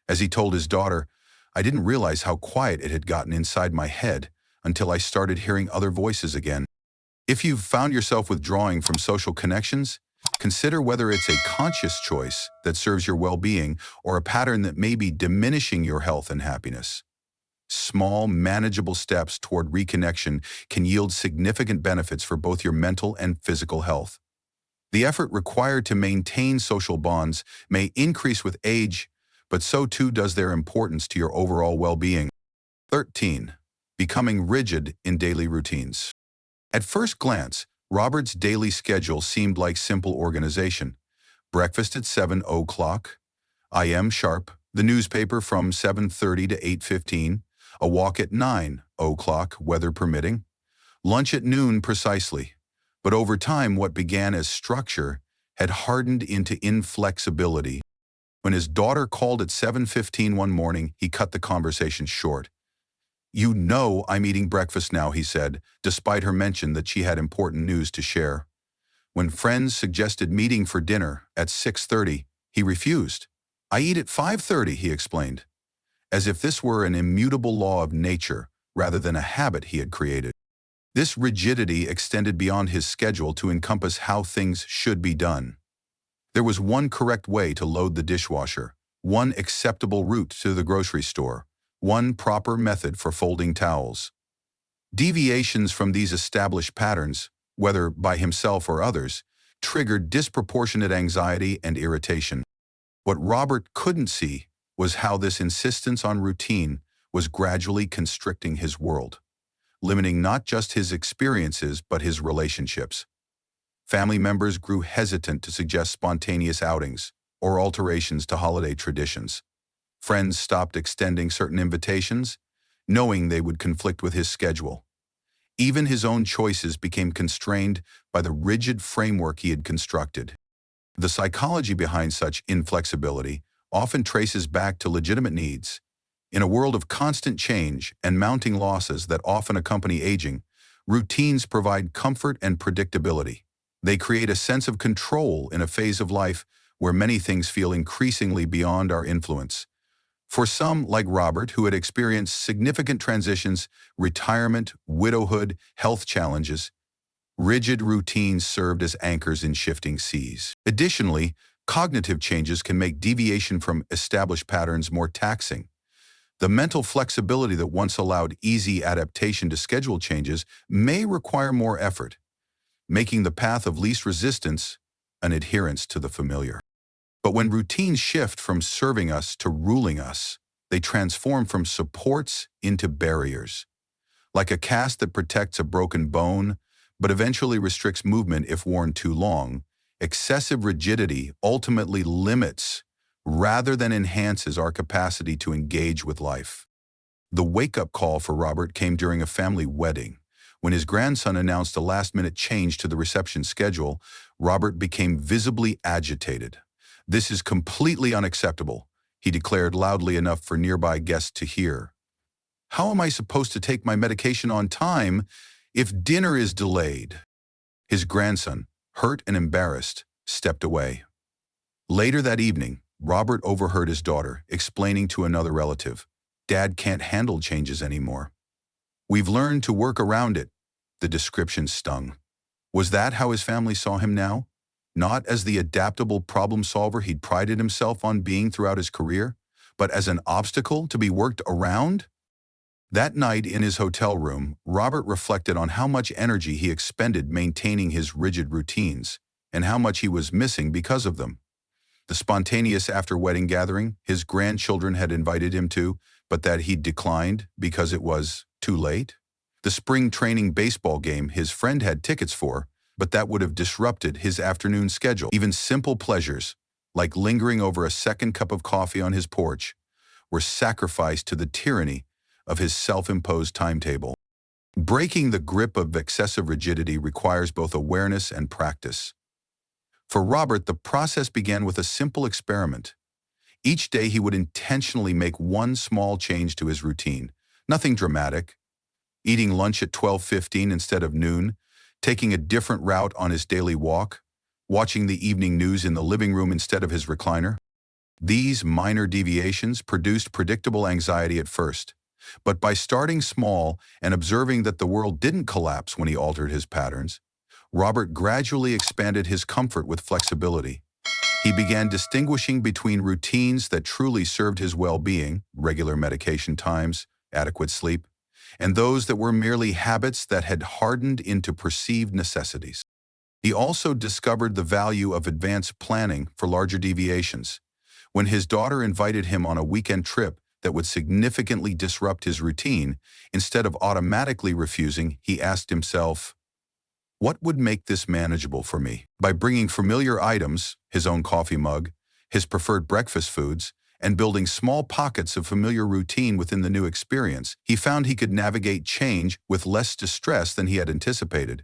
As he told his daughter, "I didn't realize how quiet it had gotten inside my head until I started hearing other voices again." If you've found yourself withdrawing from social connections, consider whether it's a conscious choice that serves your well-being or a pattern that may be diminishing your health and happiness. Small, manageable steps toward reconnection can yield significant benefits for both your mental and physical health. The effort required to maintain social bonds may increase with age, but so too does their importance to your overall well-being. 13. Becoming rigid in daily routines. At first glance, Robert's daily schedule seemed like simple organization. Breakfast at 7 o'clock, a.m. sharp, the newspaper from 7:30 to 8:15, a walk at 9 o'clock, weather permitting, lunch at noon precisely. But over time, what began as structure had hardened into inflexibility. When his daughter called at 7:15 one morning, he cut the conversation short. "You know I'm eating breakfast now," he said, despite her mention that she had important news to share. When friends suggested meeting for dinner at 6:30, he refused. "I eat at 5:30, he explained, as if this were an immutable law of nature rather than a habit he had created. This rigidity extended beyond his schedule to encompass how things should be done. There was one correct way to load the dishwasher, one acceptable route to the grocery store, one proper method for folding towels. Deviations from these established patterns, whether by himself or others, triggered disproportionate anxiety and irritation. What Robert couldn't see was how this insistence on routine was gradually constricting his world, limiting not just his experiences but his relationships. Family members grew hesitant to suggest spontaneous outings or alterations to holiday traditions. Friends stopped extending certain invitations, knowing they would conflict with his schedule. Even his own choices became constrained by the rigid framework he had constructed. The psychology behind such inflexibility often traces back to legitimate needs. In a world of constant change and mounting losses that often accompany aging, routines provide comfort and predictability. They create a sense of control in a phase of life where many things feel increasingly beyond our influence. For some, like Robert, who had experienced significant transitions, retirement, widowhood, health challenges, rigid routines served as anchors in shifting seas. Additionally, cognitive changes can make deviation from established patterns more taxing. The mental flexibility that once allowed easy adaptation to schedule changes may require more effort, making the path of least resistance an adherence to the familiar. But when routines shift from serving us to ruling us, they transform from supports into barriers. Like a cast that protects a broken bone, but eventually restricts movement if worn too long, excessive rigidity ultimately limits rather than enhances our capacity to engage with life. The wake-up call for Robert came during a family wedding. When his grandson announced a last-minute change to the reception schedule, Robert became visibly agitated. "This is completely unacceptable," he declared loudly enough for nearby guests to hear. "How am I supposed to take my medication on time if dinner is delayed?" His grandson, hurt and embarrassed, stepped away. Later that evening, Robert overheard his daughter explaining to another relative, "Dad can't handle changes anymore. We've learned to work around it." The description stung. Was that how his family saw him now? Not as the adaptable problem solver he'd prided himself on being throughout his career, but as an obstacle to be worked around? That night in his hotel room, Robert reflected on how much energy he expended maintaining his rigid routines, and how much he was missing because of them. The spontaneous after-wedding gathering his grandchildren had invited him to, but that he'd declined because it was too late. The spring training baseball game his friend had tickets for, but that would have disrupted his afternoon schedule. Even simple pleasures, like lingering over a second cup of coffee on his porch, were sacrificed to the tyranny of his self-imposed timetable. Breaking the grip of excessive rigidity requires both awareness and practice. For Robert, the process began with a simple experiment. Each day he would intentionally make one small change to his routine. Nothing dramatic. Eating lunch at 12:15 instead of noon, taking a different route on his daily walk, watching the evening news in the living room instead of his recliner. These minor deviations produced predictable anxiety at first, but by starting small and observing that the world didn't collapse when he altered his patterns, Robert gradually expanded his comfort with flexibility. He began distinguishing between routines that truly served his well-being, regular medication times, adequate sleep, and those that were merely habits that had hardened into perceived necessities. He also discovered the value of advanced planning for larger deviations. When his daughter invited him on a weekend trip that would significantly disrupt his routine, instead of automatically refusing, he asked himself, what would make this manageable for me? By bringing familiar items, his own coffee mug, his preferred breakfast foods, and building small pockets of familiar routine within the new experience, he found he could navigate change with less distress than he had anticipated.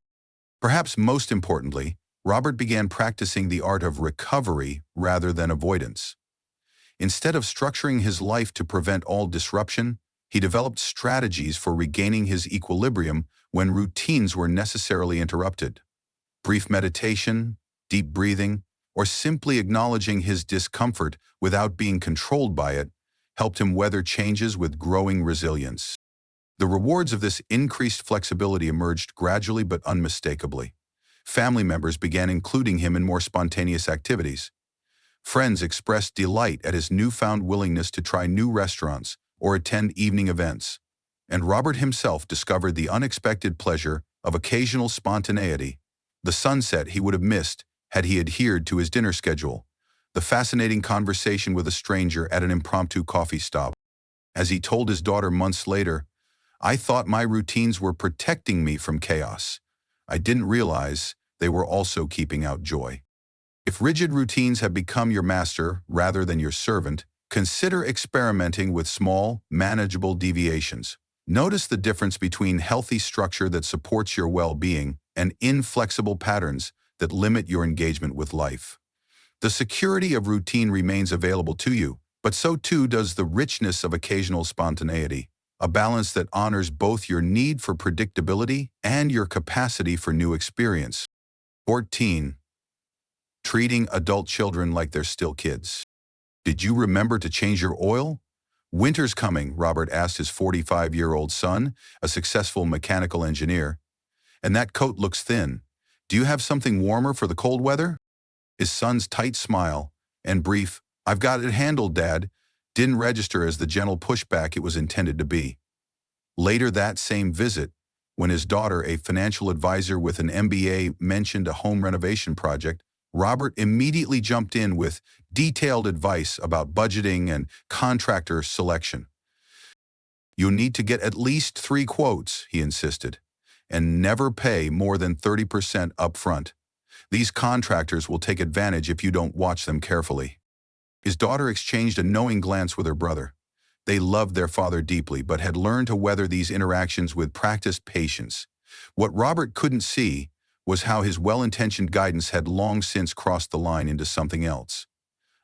Perhaps most importantly, Robert began practicing the art of recovery rather than avoidance. Instead of structuring his life to prevent all disruption, he developed strategies for regaining his equilibrium when routines were necessarily interrupted. Brief meditation, deep breathing, or simply acknowledging his discomfort without being controlled by it helped him weather changes with growing resilience. The rewards of this increased flexibility emerged gradually but unmistakably. Family members began including him in more spontaneous activities. Friends expressed delight at his newfound willingness to try new restaurants or attend evening events, and Robert himself discovered the unexpected pleasure of occasional spontaneity, the sunset he would have missed had he adhered to his dinner schedule, the fascinating conversation with a stranger at an impromptu coffee stop. As he told his daughter months later, "I thought my routines were protecting me from chaos. I didn't realize they were also keeping out joy." If rigid routines have become your master rather than your servant, consider experimenting with small, manageable deviations. Notice the difference between healthy structure that supports your well-being and inflexible patterns that limit your engagement with life. The security of routine remains available to you, but so too does the richness of occasional spontaneity, a balance that honors both your need for predictability and your capacity for new experience. 14. Treating adult children like they're still kids. Did you remember to change your oil? Winter's coming, Robert asked his 45-year-old son, a successful mechanical engineer. And that coat looks thin. Do you have something warmer for the cold weather? His son's tight smile and brief, "I've got it handled, Dad," didn't register as the gentle pushback it was intended to be. Later that same visit, when his daughter, a financial advisor with an MBA, mentioned a home renovation project, Robert immediately jumped in with detailed advice about budgeting and contractor selection. "You'll need to get at least 3 quotes," he insisted, "and never pay more than 30% up front. These contractors will take advantage if you don't watch them carefully." His daughter exchanged a knowing glance with her brother. They loved their father deeply, but had learned to weather these interactions with practiced patience. What Robert couldn't see was how his well-intentioned guidance had long since crossed the line into something else.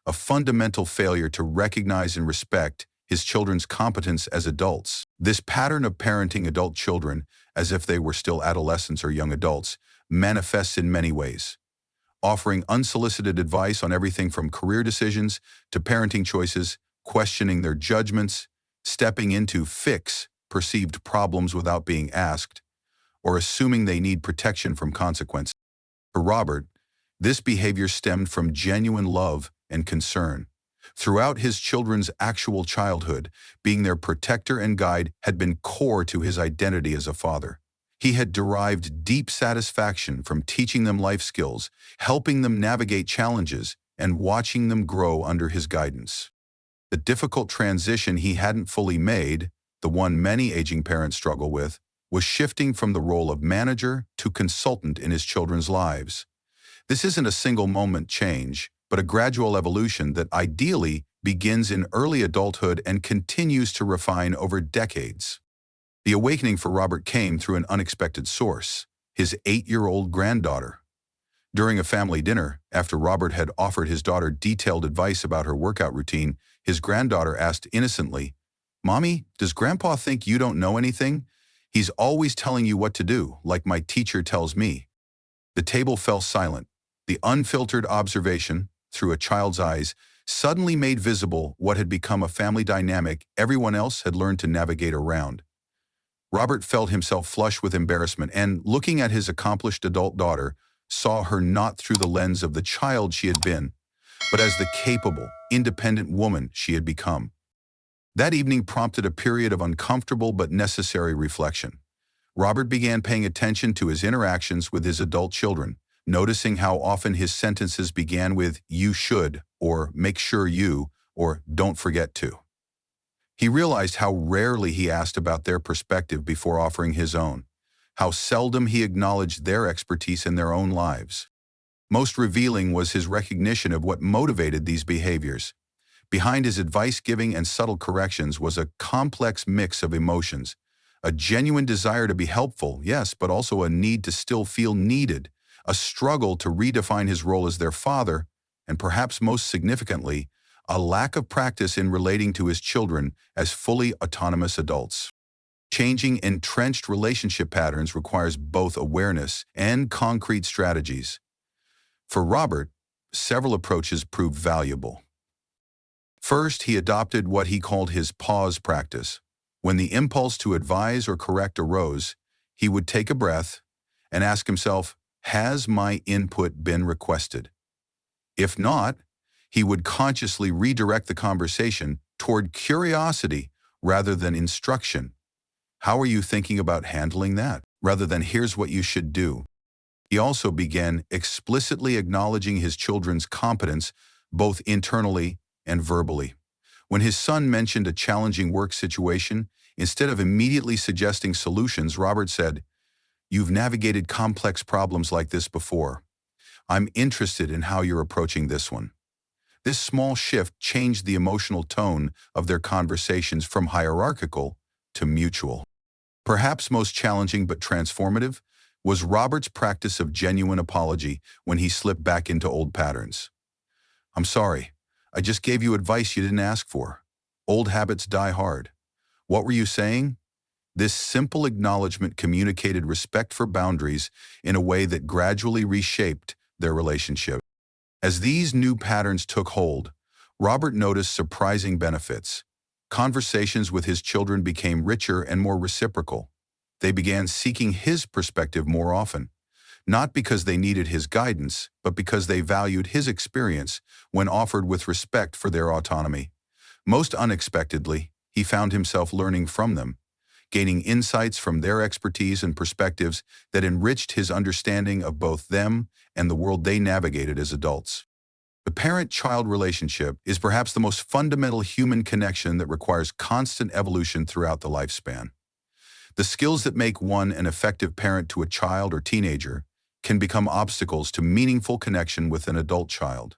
A fundamental failure to recognize and respect his children's competence as adults. This pattern of parenting adult children as if they were still adolescents or young adults manifests in many ways. Offering unsolicited advice on everything from career decisions to parenting choices, questioning their judgments, stepping in to fix perceived problems without being asked, or assuming they need protection from consequences. For Robert, this behavior stemmed from genuine love and concern. Throughout his children's actual childhood, being their protector and guide had been core to his identity as a father. He had derived deep satisfaction from teaching them life skills, helping them navigate challenges, and watching them grow under his guidance. The difficult transition he hadn't fully made, the one many aging parents struggle with, was shifting from the role of manager to consultant in his children's lives. This isn't a single moment change, but a gradual evolution that ideally begins in early adulthood and continues to refine over decades. The awakening for Robert came through an unexpected source, his 8-year-old granddaughter. During a family dinner, after Robert had offered his daughter detailed advice about her workout routine, his granddaughter asked innocently, "Mommy, does Grandpa think you don't know anything? He's always telling you what to do, like my teacher tells me." The table fell silent. The unfiltered observation, through a child's eyes, suddenly made visible what had become a family dynamic everyone else had learned to navigate around. Robert felt himself flush with embarrassment and, looking at his accomplished adult daughter, saw her not through the lens of the child she had been, but as the capable, independent woman she had become. That evening prompted a period of uncomfortable but necessary reflection. Robert began paying attention to his interactions with his adult children, noticing how often his sentences began with "you should," or "make sure you," or "don't forget to." He realized how rarely he asked about their perspective before offering his own, how seldom he acknowledged their expertise in their own lives. Most revealing was his recognition of what motivated these behaviors. Behind his advice-giving and subtle corrections was a complex mix of emotions, a genuine desire to be helpful, yes, but also a need to still feel needed, a struggle to redefine his role as their father, and perhaps most significantly, a lack of practice in relating to his children as fully autonomous adults. Changing entrenched relationship patterns requires both awareness and concrete strategies. For Robert, several approaches proved valuable. First, he adopted what he called his pause practice. When the impulse to advise or correct arose, he would take a breath and ask himself, "Has my input been requested?" If not, he would consciously redirect the conversation toward curiosity rather than instruction. "How are you thinking about handling that?" rather than "here's what you should do." He also began explicitly acknowledging his children's competence, both internally and verbally. When his son mentioned a challenging work situation, instead of immediately suggesting solutions, Robert said, "You've navigated complex problems like this before. I'm interested in how you're approaching this one." This small shift changed the emotional tone of their conversations from hierarchical to mutual. Perhaps most challenging but transformative was Robert's practice of genuine apology when he slipped back into old patterns. "I'm sorry. I just gave you advice you didn't ask for. Old habits die hard. What were you saying?" This simple acknowledgement communicated respect for boundaries in a way that gradually reshaped their relationship. As these new patterns took hold, Robert noticed surprising benefits. Conversations with his children became richer and more reciprocal. They began seeking his perspective more often, not because they needed his guidance, but because they valued his experience when offered with respect for their autonomy. Most unexpectedly, he found himself learning from them, gaining insights from their expertise and perspectives that enriched his understanding of both them and the world they navigated as adults. The parent-child relationship is perhaps the most fundamental human connection that requires constant evolution throughout the lifespan. The skills that make one an effective parent to a child or teenager can become obstacles to meaningful connection with an adult child.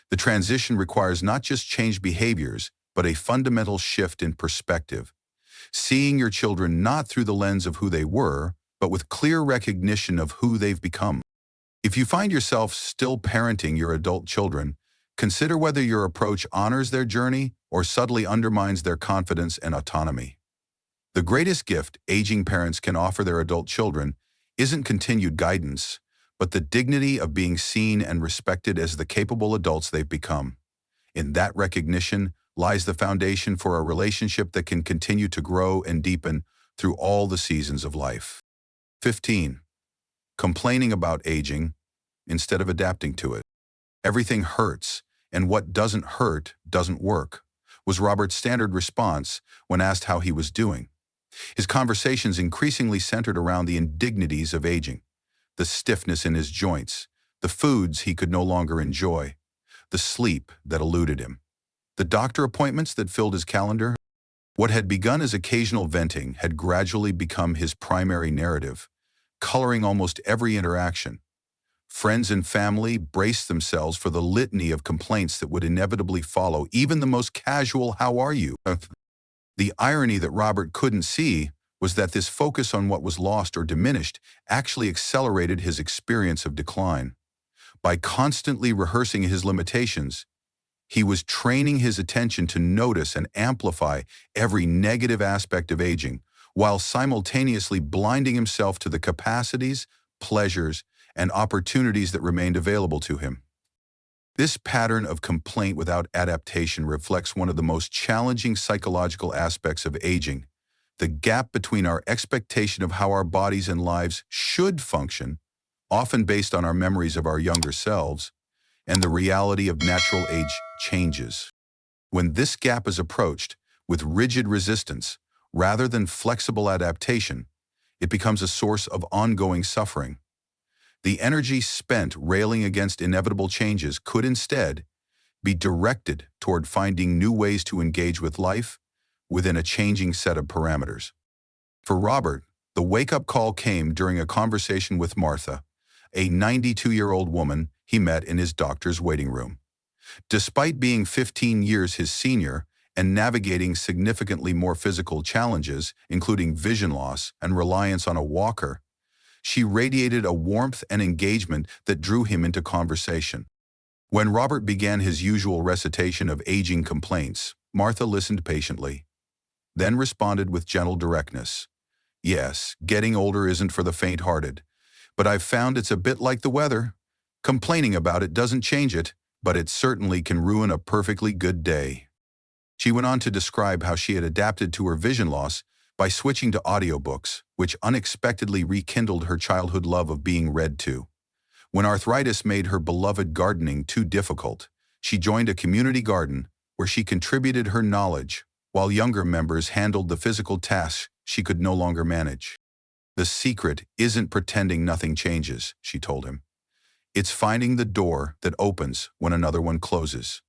The transition requires not just changed behaviors, but a fundamental shift in perspective. Seeing your children not through the lens of who they were, but with clear recognition of who they've become. If you find yourself still parenting your adult children, consider whether your approach honors their journey or subtly undermines their confidence and autonomy. The greatest gift aging parents can offer their adult children isn't continued guidance, but the dignity of being seen and respected as the capable adults they've become. In that recognition lies the foundation for a relationship that can continue to grow and deepen through all the seasons of life. 15. Complaining about aging instead of adapting to it. "Everything hurts, and what doesn't hurt doesn't work," was Robert's standard response when asked how he was doing. His conversations increasingly centered around the indignities of aging, the stiffness in his joints, the foods he could no longer enjoy, the sleep that eluded him, the doctor appointments that filled his calendar. What had begun as occasional venting had gradually become his primary narrative, coloring almost every interaction. Friends and family braced themselves for the litany of complaints that would inevitably follow even the most casual "how are you?" The irony that Robert couldn't see was that this focus on what was lost or diminished actually accelerated his experience of decline. By constantly rehearsing his limitations, he was training his attention to notice and amplify every negative aspect of aging, while simultaneously blinding himself to the capacities, pleasures, and opportunities that remained available to him. This pattern of complaint without adaptation reflects one of the most challenging psychological aspects of aging: the gap between our expectation of how our bodies and lives should function, often based on our memories of our younger selves, and the reality of natural age changes. When this gap is approached with rigid resistance rather than flexible adaptation, it becomes a source of ongoing suffering. The energy spent railing against inevitable changes could instead be directed toward finding new ways to engage with life within a changing set of parameters. For Robert, the wake-up call came during a conversation with Martha, a 92-year-old woman he met in his doctor's waiting room. Despite being 15 years his senior and navigating significantly more physical challenges, including vision loss and reliance on a walker, she radiated a warmth and engagement that drew him into conversation. When Robert began his usual recitation of aging complaints, Martha listened patiently, then responded with gentle directness. "Yes, getting older isn't for the faint-hearted, but I've found it's a bit like the weather. Complaining about it doesn't change it, but it certainly can ruin a perfectly good day." She went on to describe how she had adapted to her vision loss by switching to audiobooks, which unexpectedly rekindled her childhood love of being read to. When arthritis made her beloved gardening too difficult, she joined a community garden where she contributed her knowledge, while younger members handled the physical tasks she could no longer manage. "The secret isn't pretending nothing changes," she told him. "It's finding the door that opens when another one closes."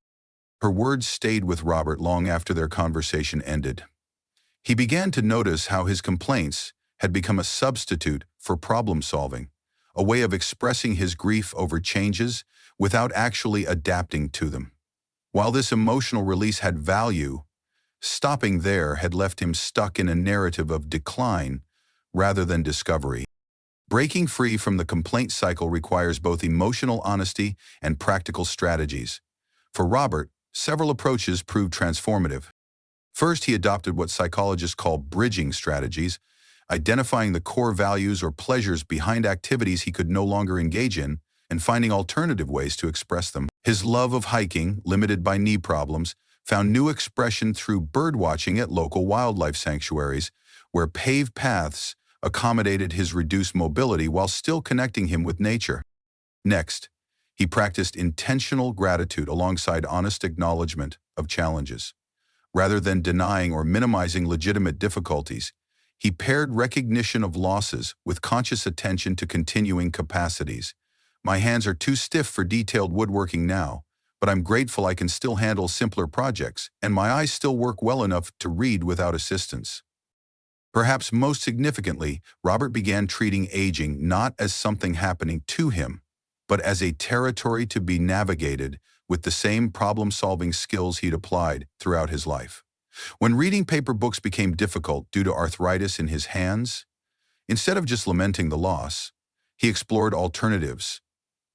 Her words stayed with Robert long after their conversation ended. He began to notice how his complaints had become a substitute for problem-solving, a way of expressing his grief over changes without actually adapting to them. While this emotional release had value, stopping there had left him stuck in a narrative of decline rather than discovery. Breaking free from the complaint cycle requires both emotional honesty and practical strategies. For Robert, several approaches proved transformative. First, he adopted what psychologists call bridging strategies, identifying the core values or pleasures behind activities he could no longer engage in and finding alternative ways to express them. His love of hiking, limited by knee problems, found new expression through birdwatching at local wildlife sanctuaries, where paved paths accommodated his reduced mobility while still connecting him with nature. Next, he practiced intentional gratitude alongside honest acknowledgement of challenges. Rather than denying or minimizing legitimate difficulties, he paired recognition of losses with conscious attention to continuing capacities. "My hands are too stiff for detailed woodworking now, but I'm grateful I can still handle simpler projects, and my eyes still work well enough to read without assistance." Perhaps most significantly, Robert began treating aging not as something happening to him, but as a territory to be navigated with the same problem-solving skills he'd applied throughout his life. When reading paper books became difficult due to arthritis in his hands, instead of just lamenting the loss, he explored alternatives: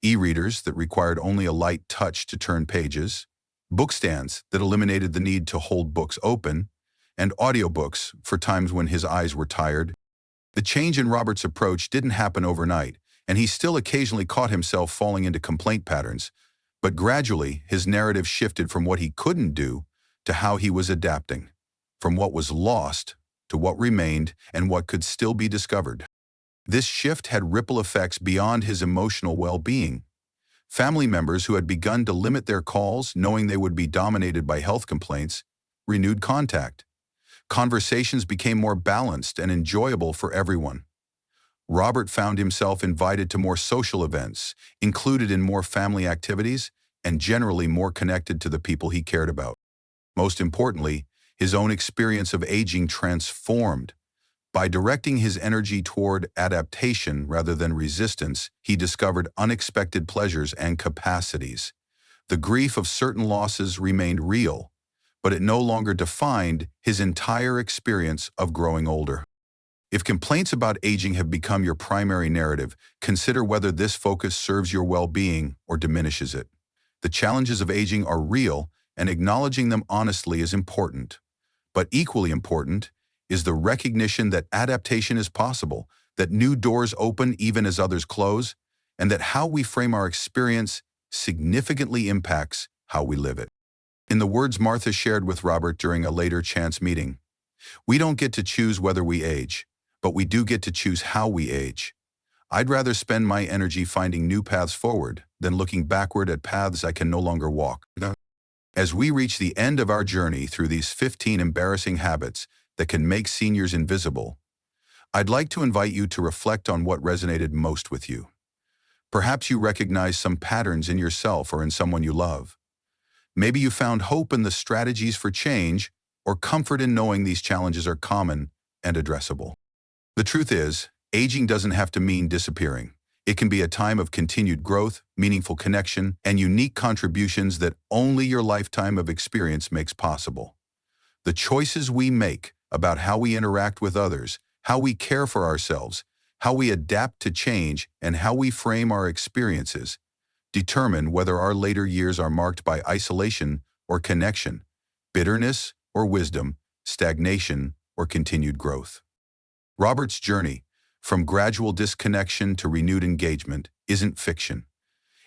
e-readers that required only a light touch to turn pages, bookstands that eliminated the need to hold books open, and audiobooks for times when his eyes were tired. The change in Robert's approach didn't happen overnight, and he still occasionally caught himself falling into complaint patterns, but gradually his narrative shifted from what he couldn't do to how he was adapting, from what was lost to what remained and what could still be discovered. This shift had ripple effects beyond his emotional well-being. Family members who had begun to limit their calls, knowing they would be dominated by health complaints, renewed contact. Conversations became more balanced and enjoyable for everyone. Robert found himself invited to more social events, included in more family activities, and generally more connected to the people he cared about. Most importantly, his own experience of aging transformed. By directing his energy toward adaptation rather than resistance, he discovered unexpected pleasures and capacities. The grief of certain losses remained real, but it no longer defined his entire experience of growing older. If complaints about aging have become your primary narrative, consider whether this focus serves your well-being or diminishes it. The challenges of aging are real, and acknowledging them honestly is important. But equally important is the recognition that adaptation is possible, that new doors open even as others close, and that how we frame our experience significantly impacts how we live it. In the words Martha shared with Robert during a later chance meeting, "We don't get to choose whether we age, but we do get to choose how we age. I'd rather spend my energy finding new paths forward than looking backward at paths I can no longer walk." As we reach the end of our journey through these 15 embarrassing habits that can make seniors invisible, I'd like to invite you to reflect on what resonated most with you. Perhaps you recognize some patterns in yourself or in someone you love. Maybe you found hope in the strategies for change or comfort in knowing these challenges are common and addressable. The truth is, aging doesn't have to mean disappearing. It can be a time of continued growth, meaningful connection, and unique contributions that only your lifetime of experience makes possible. The choices we make about how we interact with others, how we care for ourselves, how we adapt to change, and how we frame our experiences determine whether our later years are marked by isolation or connection, bitterness or wisdom, stagnation or continued growth. Robert's journey, from gradual disconnection to renewed engagement, isn't fiction.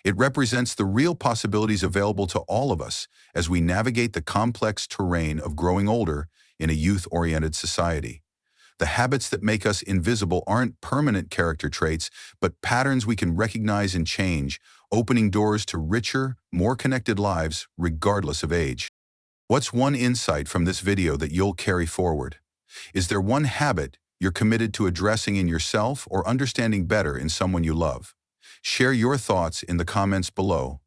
It represents the real possibilities available to all of us as we navigate the complex terrain of growing older in a youth-oriented society. The habits that make us invisible aren't permanent character traits, but patterns we can recognize and change, opening doors to richer, more connected lives regardless of age. What's one insight from this video that you'll carry forward? Is there one habit you're committed to addressing in yourself or understanding better in someone you love? Share your thoughts in the comments below.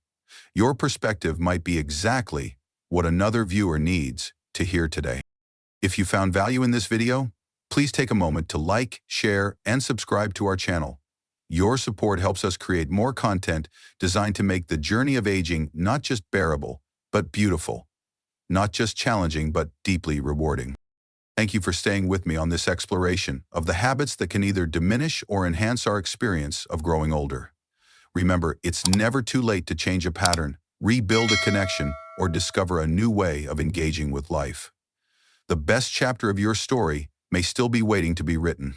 Your perspective might be exactly what another viewer needs to hear today. If you found value in this video, please take a moment to like, share, and subscribe to our channel. Your support helps us create more content designed to make the journey of aging not just bearable, but beautiful. Not just challenging, but deeply rewarding. Thank you for staying with me on this exploration of the habits that can either diminish or enhance our experience of growing older. Remember, it's never too late to change a pattern, rebuild a connection, or discover a new way of engaging with life. The best chapter of your story may still be waiting to be written.